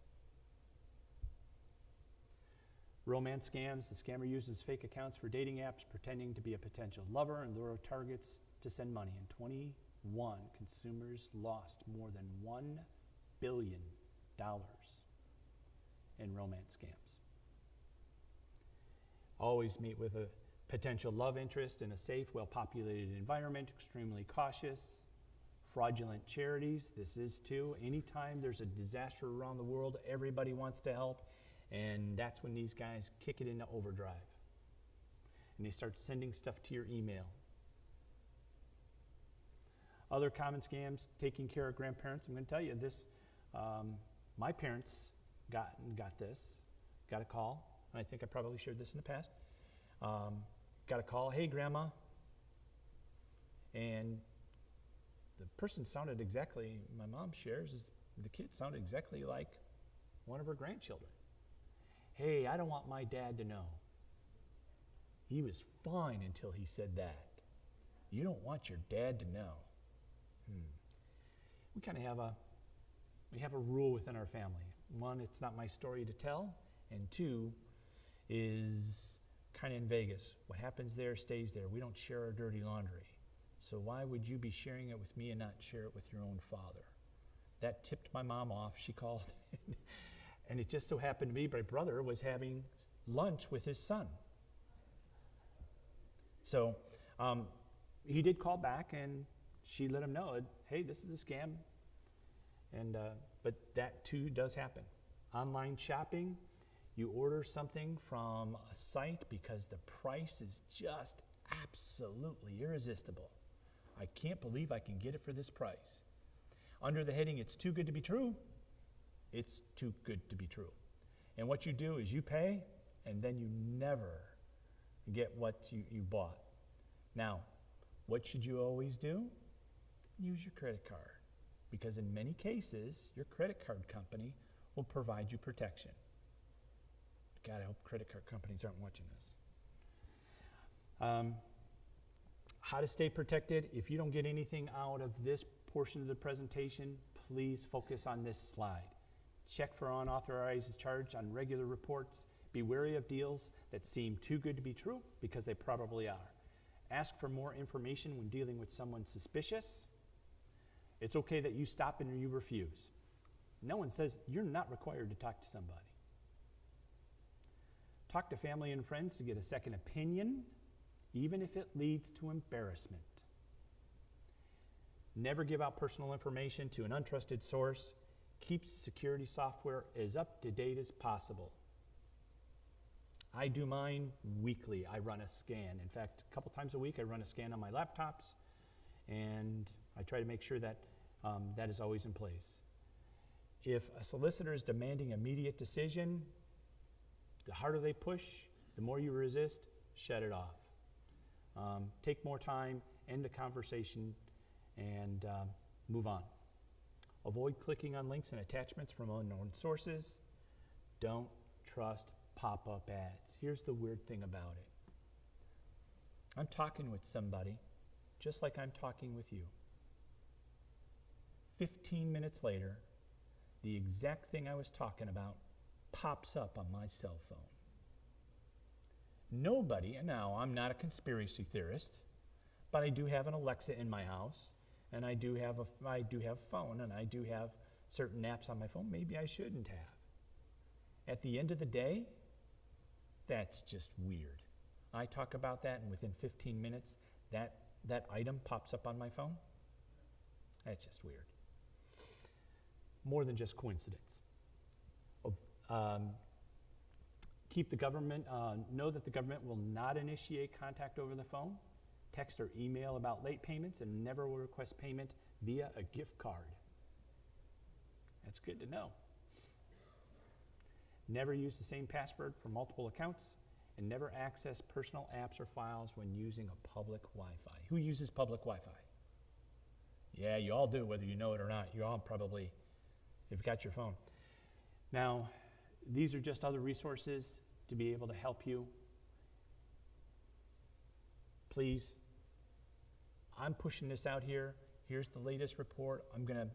Romance scams, the scammer uses fake accounts for dating apps, pretending to be a potential lover and lure targets to send money. In 21, consumers lost more than $1 billion in romance scams. Always meet with a potential love interest in a safe, well-populated environment, extremely cautious. Fraudulent charities, this is too. Anytime there's a disaster around the world, everybody wants to help, and that's when these guys kick it into overdrive. And they start sending stuff to your email. Other common scams, taking care of grandparents. I'm going to tell you this. My parents got this, got a call, and I think I probably shared this in the past. Got a call, hey grandma, and the person sounded exactly, my mom shares, the kid sounded exactly like one of her grandchildren. Hey, I don't want my dad to know. He was fine until he said that. You don't want your dad to know. We kind of have a rule within our family. One, it's not my story to tell, and two is kind of in Vegas. What happens there stays there. We don't share our dirty laundry. So why would you be sharing it with me and not share it with your own father? That tipped my mom off. She called. And it just so happened to be my brother was having lunch with his son. So he did call back, and she let him know, hey, this is a scam. And but that too does happen. Online shopping, you order something from a site because the price is just absolutely irresistible. I can't believe I can get it for this price. Under the heading, it's too good to be true, it's too good to be true. And what you do is you pay, and then you never get what you bought. Now, what should you always do? Use your credit card. Because in many cases, your credit card company will provide you protection. God, I hope credit card companies aren't watching this. How to stay protected. If you don't get anything out of this portion of the presentation, please focus on this slide. Check for unauthorized charge on regular reports. Be wary of deals that seem too good to be true, because they probably are. Ask for more information when dealing with someone suspicious. It's okay that you stop and you refuse. No one says you're not required to talk to somebody. Talk to family and friends to get a second opinion, even if it leads to embarrassment. Never give out personal information to an untrusted source. Keep security software as up to date as possible. I do mine weekly. I run a scan. In fact, a couple times a week I run a scan on my laptops, and I try to make sure that that is always in place. If a solicitor is demanding immediate decision, the harder they push, the more you resist, shut it off. Take more time, end the conversation, and move on. Avoid clicking on links and attachments from unknown sources. Don't trust pop-up ads. Here's the weird thing about it. I'm talking with somebody just like I'm talking with you. 15 minutes later, the exact thing I was talking about pops up on my cell phone. Nobody, and now I'm not a conspiracy theorist, but I do have an Alexa in my house, and I do have a phone, and I do have certain apps on my phone maybe I shouldn't have. At the end of the day, that's just weird. I talk about that, and within 15 minutes, that item pops up on my phone. That's just weird. More than just coincidence. Keep the government, know that the government will not initiate contact over the phone, text or email about late payments, and never will request payment via a gift card. That's good to know. Never use the same password for multiple accounts, and never access personal apps or files when using a public Wi-Fi. Who uses public Wi-Fi? Yeah, you all do, whether you know it or not. You all probably have got your phone. Now, these are just other resources to be able to help you. Please, I'm pushing this out here. Here's the latest report.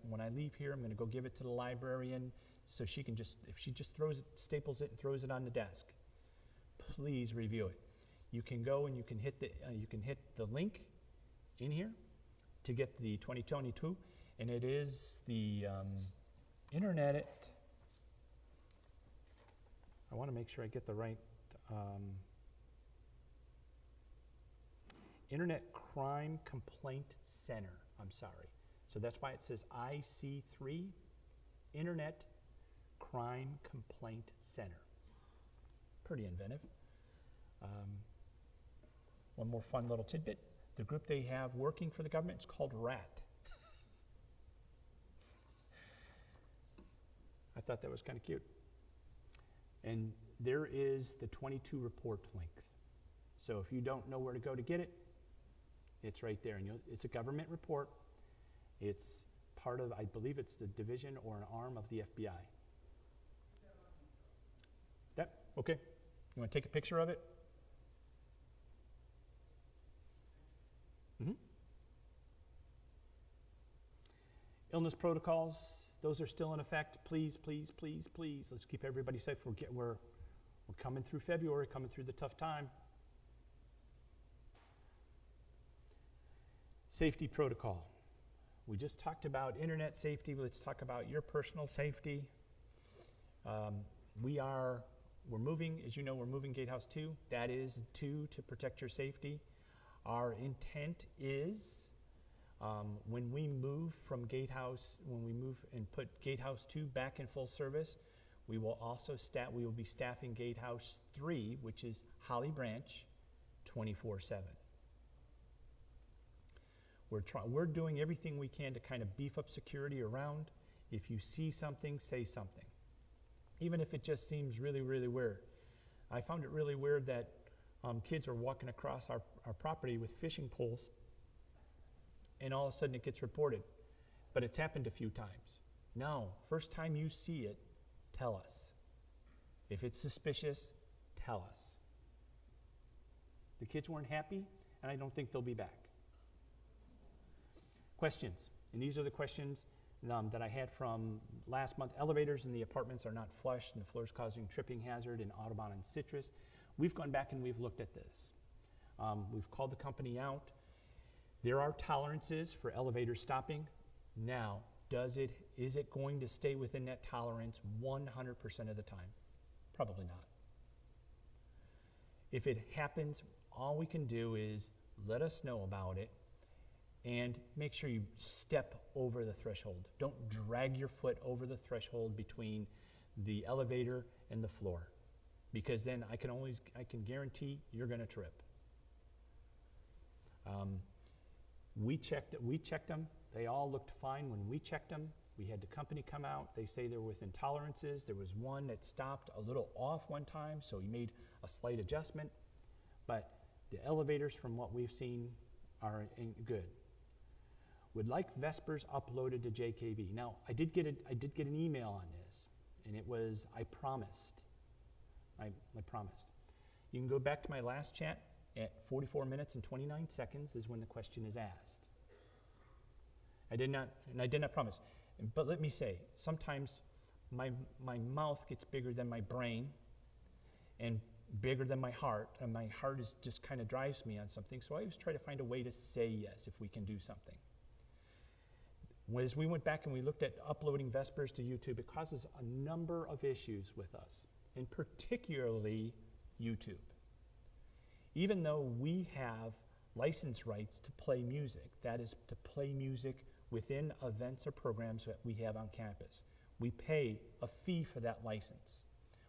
When I leave here, I'm gonna go give it to the librarian so she can if she just staples it and throws it on the desk. Please review it. You can go and you can hit the link in here to get the 2022, and it is the internet. I want to make sure I get the right Internet Crime Complaint Center. I'm sorry. So that's why it says IC3, Internet Crime Complaint Center. Pretty inventive. One more fun little tidbit. The group they have working for the government is called RAT. I thought that was kind of cute. And there is the 22 report link. So if you don't know where to go to get it, it's right there. And it's a government report. It's part of, I believe it's the division or an arm of the FBI. That, okay. You want to take a picture of it? Mm-hmm. Illness protocols, those are still in effect. Please, please, please, please, let's keep everybody safe. We're coming through February, coming through the tough time. Safety protocol. We just talked about internet safety. Let's talk about your personal safety. We're moving, as you know, we're moving Gatehouse 2. That is 2 to protect your safety. Our intent is when we move from Gatehouse, when we move and put Gatehouse 2 back in full service, we will also we will be staffing Gatehouse 3, which is Holly Branch, 24/7. We're doing everything we can to kind of beef up security around. If you see something, say something. Even if it just seems really, really weird. I found it really weird that kids are walking across our property with fishing poles, and all of a sudden it gets reported. But it's happened a few times. No, first time you see it, tell us. If it's suspicious, tell us. The kids weren't happy, and I don't think they'll be back. Questions, and these are the questions that I had from last month. Elevators in the apartments are not flush, and the floors causing tripping hazard in Audubon and Citrus. We've gone back and we've looked at this. We've called the company out. There are tolerances for elevator stopping. Now, is it going to stay within that tolerance 100% of the time? Probably not. If it happens, all we can do is let us know about it and make sure you step over the threshold. Don't drag your foot over the threshold between the elevator and the floor, because then I can guarantee you're going to trip. We checked them. They all looked fine when we checked them. We had the company come out. They say they're within tolerances. There was one that stopped a little off one time, so he made a slight adjustment. But the elevators, from what we've seen, are good. Would like Vespers uploaded to JKV. Now, I did get an email on this, and it was, I promised. I promised. You can go back to my last chat at 44 minutes and 29 seconds is when the question is asked. I did not promise. But let me say, sometimes my mouth gets bigger than my brain and bigger than my heart, and my heart is just kind of drives me on something, so I always try to find a way to say yes if we can do something. As we went back and we looked at uploading Vespers to YouTube, it causes a number of issues with us, and particularly YouTube. Even though we have license rights to play music, that is to play music within events or programs that we have on campus, we pay a fee for that license.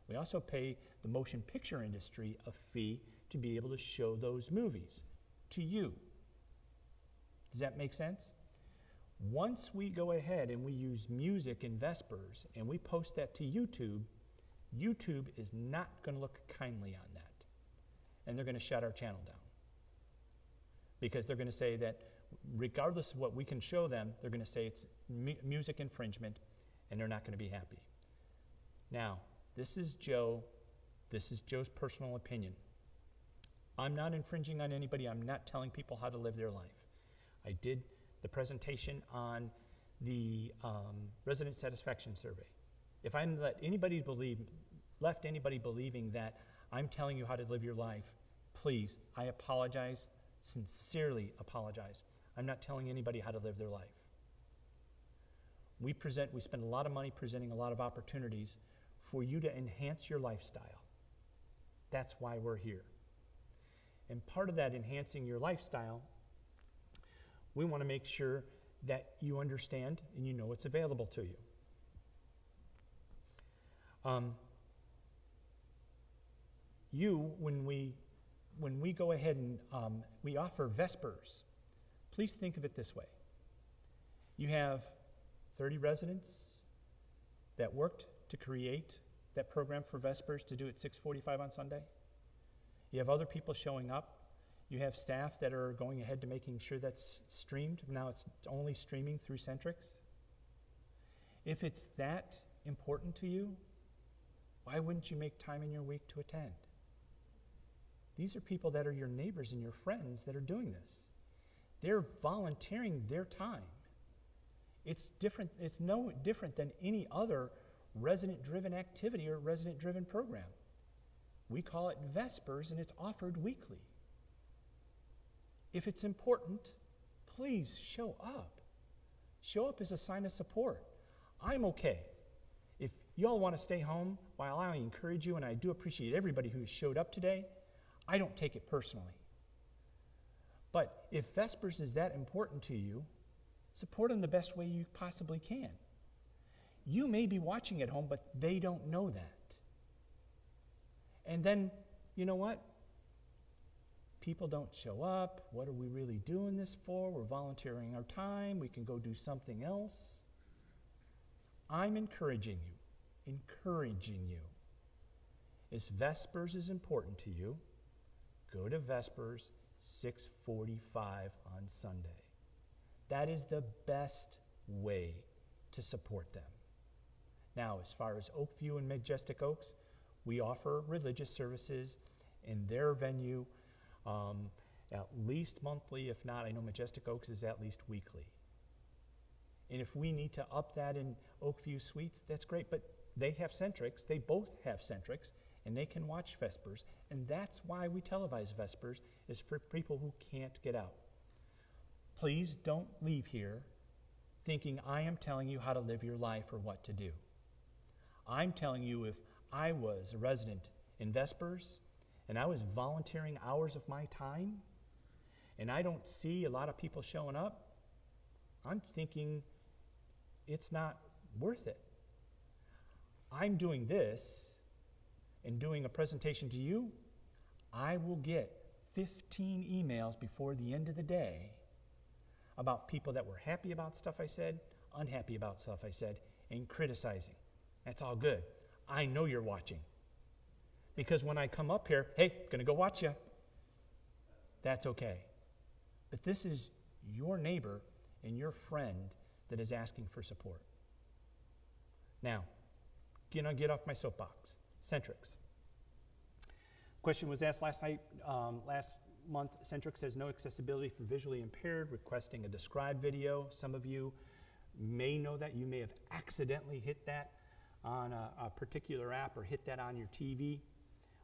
We also pay the motion picture industry a fee to be able to show those movies to you. Does that make sense? Once we go ahead and we use music in Vespers and we post that to YouTube, YouTube is not going to look kindly on that. And they're going to shut our channel down. Because they're going to say that regardless of what we can show them, they're going to say it's music infringement, and they're not going to be happy. Now, this is Joe's personal opinion. I'm not infringing on anybody. I'm not telling people how to live their life. I did the presentation on the resident satisfaction survey. If I left anybody believing that I'm telling you how to live your life, please, I apologize, sincerely apologize. I'm not telling anybody how to live their life. We spend a lot of money presenting a lot of opportunities for you to enhance your lifestyle. That's why we're here. And part of that enhancing your lifestyle, we want to make sure that you understand and you know what's available to you. When we go ahead and we offer Vespers, please think of it this way. You have 30 residents that worked to create that program for Vespers to do at 6:45 on Sunday. You have other people showing up. You have staff that are going ahead to making sure that's streamed. Now it's only streaming through Centrix. If it's that important to you, why wouldn't you make time in your week to attend? These are people that are your neighbors and your friends that are doing this. They're volunteering their time. It's no different than any other resident-driven activity or resident-driven program. We call it Vespers, and it's offered weekly. If it's important, please show up. Show up as a sign of support. I'm okay. If y'all want to stay home, while I encourage you, and I do appreciate everybody who showed up today, I don't take it personally. But if Vespers is that important to you, support them the best way you possibly can. You may be watching at home, but they don't know that. And then, you know what? People don't show up. What are we really doing this for? We're volunteering our time. We can go do something else. I'm encouraging you. If Vespers is important to you, go to Vespers 6:45 on Sunday. That is the best way to support them. Now, as far as Oakview and Majestic Oaks, we offer religious services in their venue at least monthly. If not, I know Majestic Oaks is at least weekly. And if we need to up that in Oakview Suites, that's great. But they have Centrix. They both have Centrix, and they can watch Vespers. And that's why we televise Vespers, is for people who can't get out. Please don't leave here thinking I am telling you how to live your life or what to do. I'm telling you, if I was a resident in Vespers and I was volunteering hours of my time, and I don't see a lot of people showing up, I'm thinking it's not worth it. I'm doing this and doing a presentation to you, I will get 15 emails before the end of the day about people that were happy about stuff I said, unhappy about stuff I said, and criticizing. That's all good. I know you're watching. Because when I come up here, hey, gonna go watch you. That's okay. But this is your neighbor and your friend that is asking for support. Now, get off my soapbox. Centrix. Question was asked last month. Centrix has no accessibility for visually impaired, requesting a describe video. Some of you may know that. You may have accidentally hit that on a particular app, or hit that on your TV,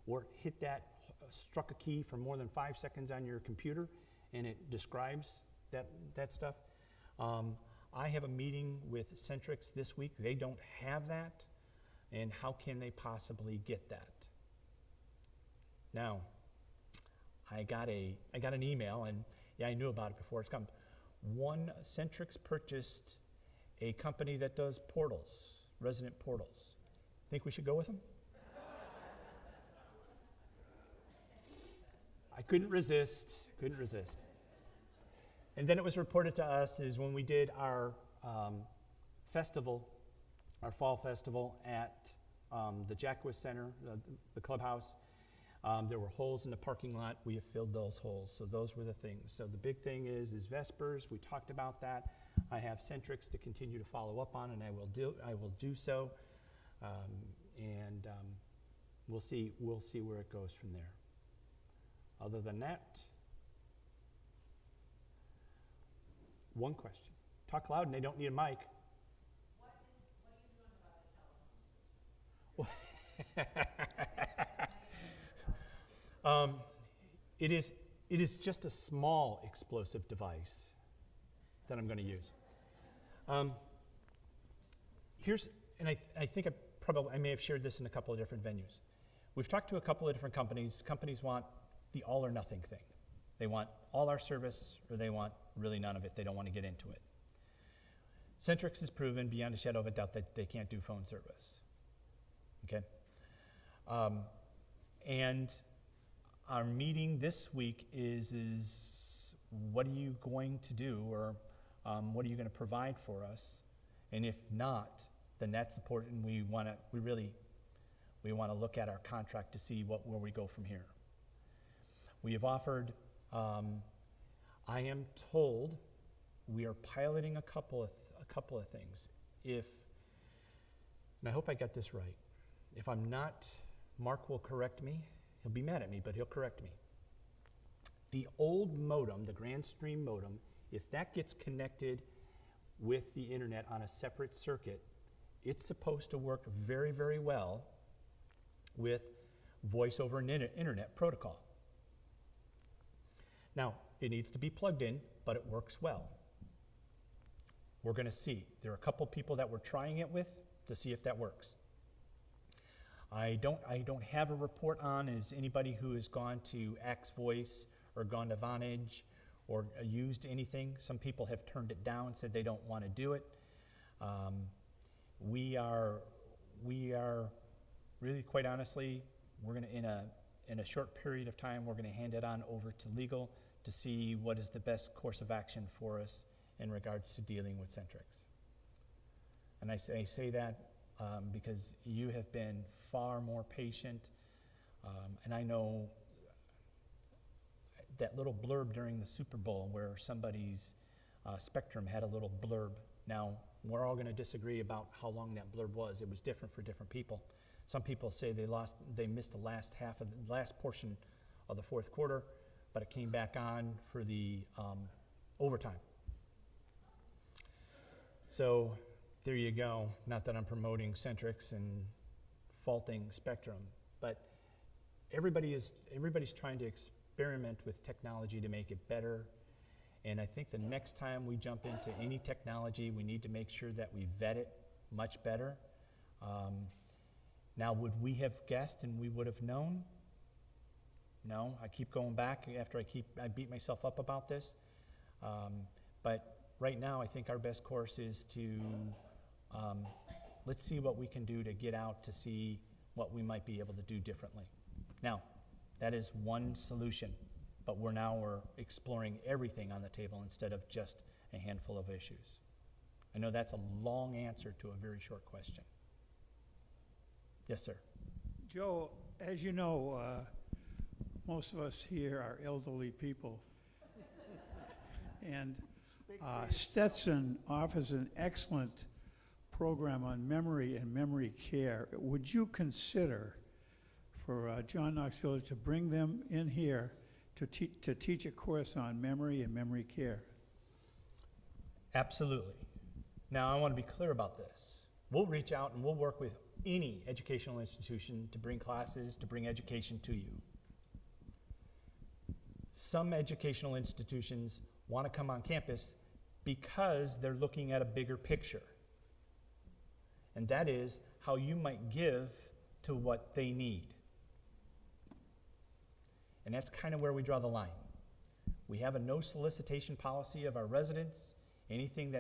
or hit that, struck a key for more than 5 seconds on your computer, and it describes that stuff. I have a meeting with Centrix this week. They don't have that, and how can they possibly get that? Now, I got an email, and yeah, I knew about it before it's come. Centrix purchased a company that does portals, resident portals. Think we should go with them? I couldn't resist. And then it was reported to us is when we did our festival, our fall festival at the Jackwes Center, the clubhouse. There were holes in the parking lot. We have filled those holes. So those were the things. So the big thing is Vespers. We talked about that. I have Centrix to continue to follow up on, and I will do so. We'll see where it goes from there. Other than that, one question. Talk loud, and they don't need a mic. What are you doing about a telephone system? It is just a small explosive device that I'm going to use. I think I may have shared this in a couple of different venues. We've talked to a couple of different companies. Companies want the all or nothing thing. They want all our service, or they want really none of it. They don't want to get into it. Centrix has proven beyond a shadow of a doubt that they can't do phone service. Okay? And our meeting this week is what are you going to do, or what are you going to provide for us? And if not, then that's important. We want to look at our contract to see where we go from here. We have offered. I am told we are piloting a couple of things. And I hope I got this right. If I'm not, Mark will correct me. He'll be mad at me, but he'll correct me. The old modem, the Grandstream modem, if that gets connected with the internet on a separate circuit, it's supposed to work very, very well with voice over an internet protocol. Now, it needs to be plugged in, but it works well. We're going to see. There are a couple people that we're trying it with to see if that works. I don't have a report on is anybody who has gone to Axe Voice or gone to Vonage or used anything. Some people have turned it down, said they don't want to do it. We are really, quite honestly, we're going to in a short period of time, we're going to hand it on over to legal to see what is the best course of action for us in regards to dealing with Centrix. And I say that because you have been far more patient, and I know that little blurb during the Super Bowl where somebody's Spectrum had a little blurb. Now, we're all going to disagree about how long that blurb was. It was different for different people. Some people say they missed the last portion of the fourth quarter, but it came back on for the overtime. So there you go. Not that I'm promoting Centrix and faulting Spectrum, but everybody's trying to experiment with technology to make it better. And I think the next time we jump into any technology, we need to make sure that we vet it much better. Now, would we have guessed and we would have known? No, I keep going back after I beat myself up about this. But right now, I think our best course is to, let's see what we can do to get out to see what we might be able to do differently. Now, that is one solution, but we're exploring everything on the table instead of just a handful of issues. I know that's a long answer to a very short question. Yes, sir. Joe, as you know, most of us here are elderly people. And Stetson offers an excellent program on memory and memory care. Would you consider for John Knox Village to bring them in here to teach a course on memory and memory care? Absolutely. Now, I want to be clear about this. We'll reach out and we'll work with any educational institution to bring classes, to bring education to you. Some educational institutions want to come on campus because they're looking at a bigger picture. And that is how you might give to what they need. And that's kind of where we draw the line. We have a no solicitation policy of our residents. Anything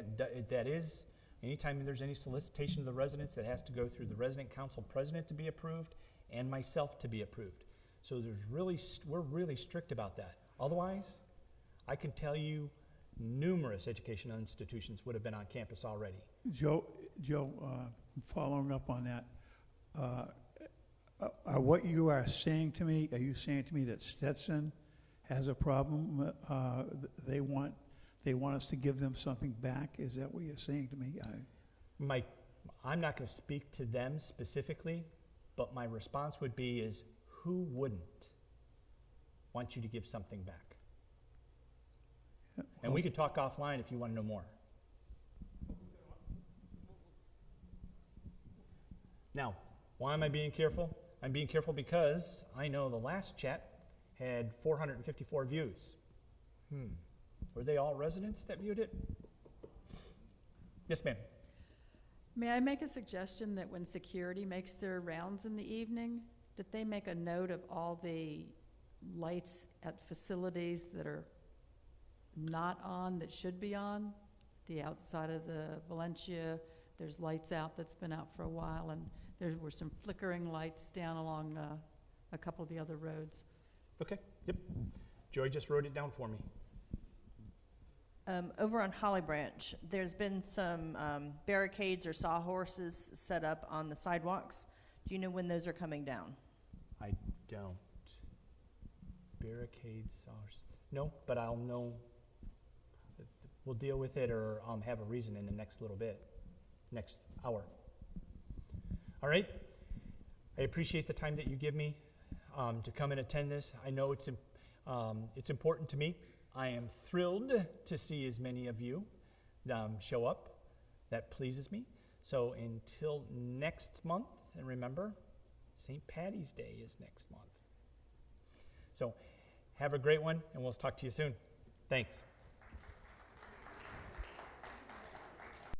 anytime there's any solicitation of the residents, that has to go through the resident council president to be approved and myself to be approved. So we're really strict about that. Otherwise, I can tell you numerous educational institutions would have been on campus already. Joe, following up on that, what you are saying to me, are you saying to me that Stetson has a problem? They want us to give them something back? Is that what you're saying to me? I'm not going to speak to them specifically, but my response would be is, who wouldn't want you to give something back? And we could talk offline if you want to know more. Now, why am I being careful? I'm being careful because I know the last chat had 454 views. Were they all residents that viewed it? Yes, ma'am. May I make a suggestion that when security makes their rounds in the evening, that they make a note of all the lights at facilities that are not on, that should be on? The outside of the Valencia, there's lights out that's been out for a while, and there were some flickering lights down along a couple of the other roads. Okay, yep. Joy just wrote it down for me. Over on Holly Branch, there's been some barricades or sawhorses set up on the sidewalks. Do you know when those are coming down? I don't. Barricades, SARS. No, but I'll know. We'll deal with it, or have a reason in the next little bit, next hour. All right? I appreciate the time that you give me to come and attend this. I know it's important to me. I am thrilled to see as many of you show up. That pleases me. So until next month, and remember, St. Patty's Day is next month. So have a great one, and we'll talk to you soon. Thanks.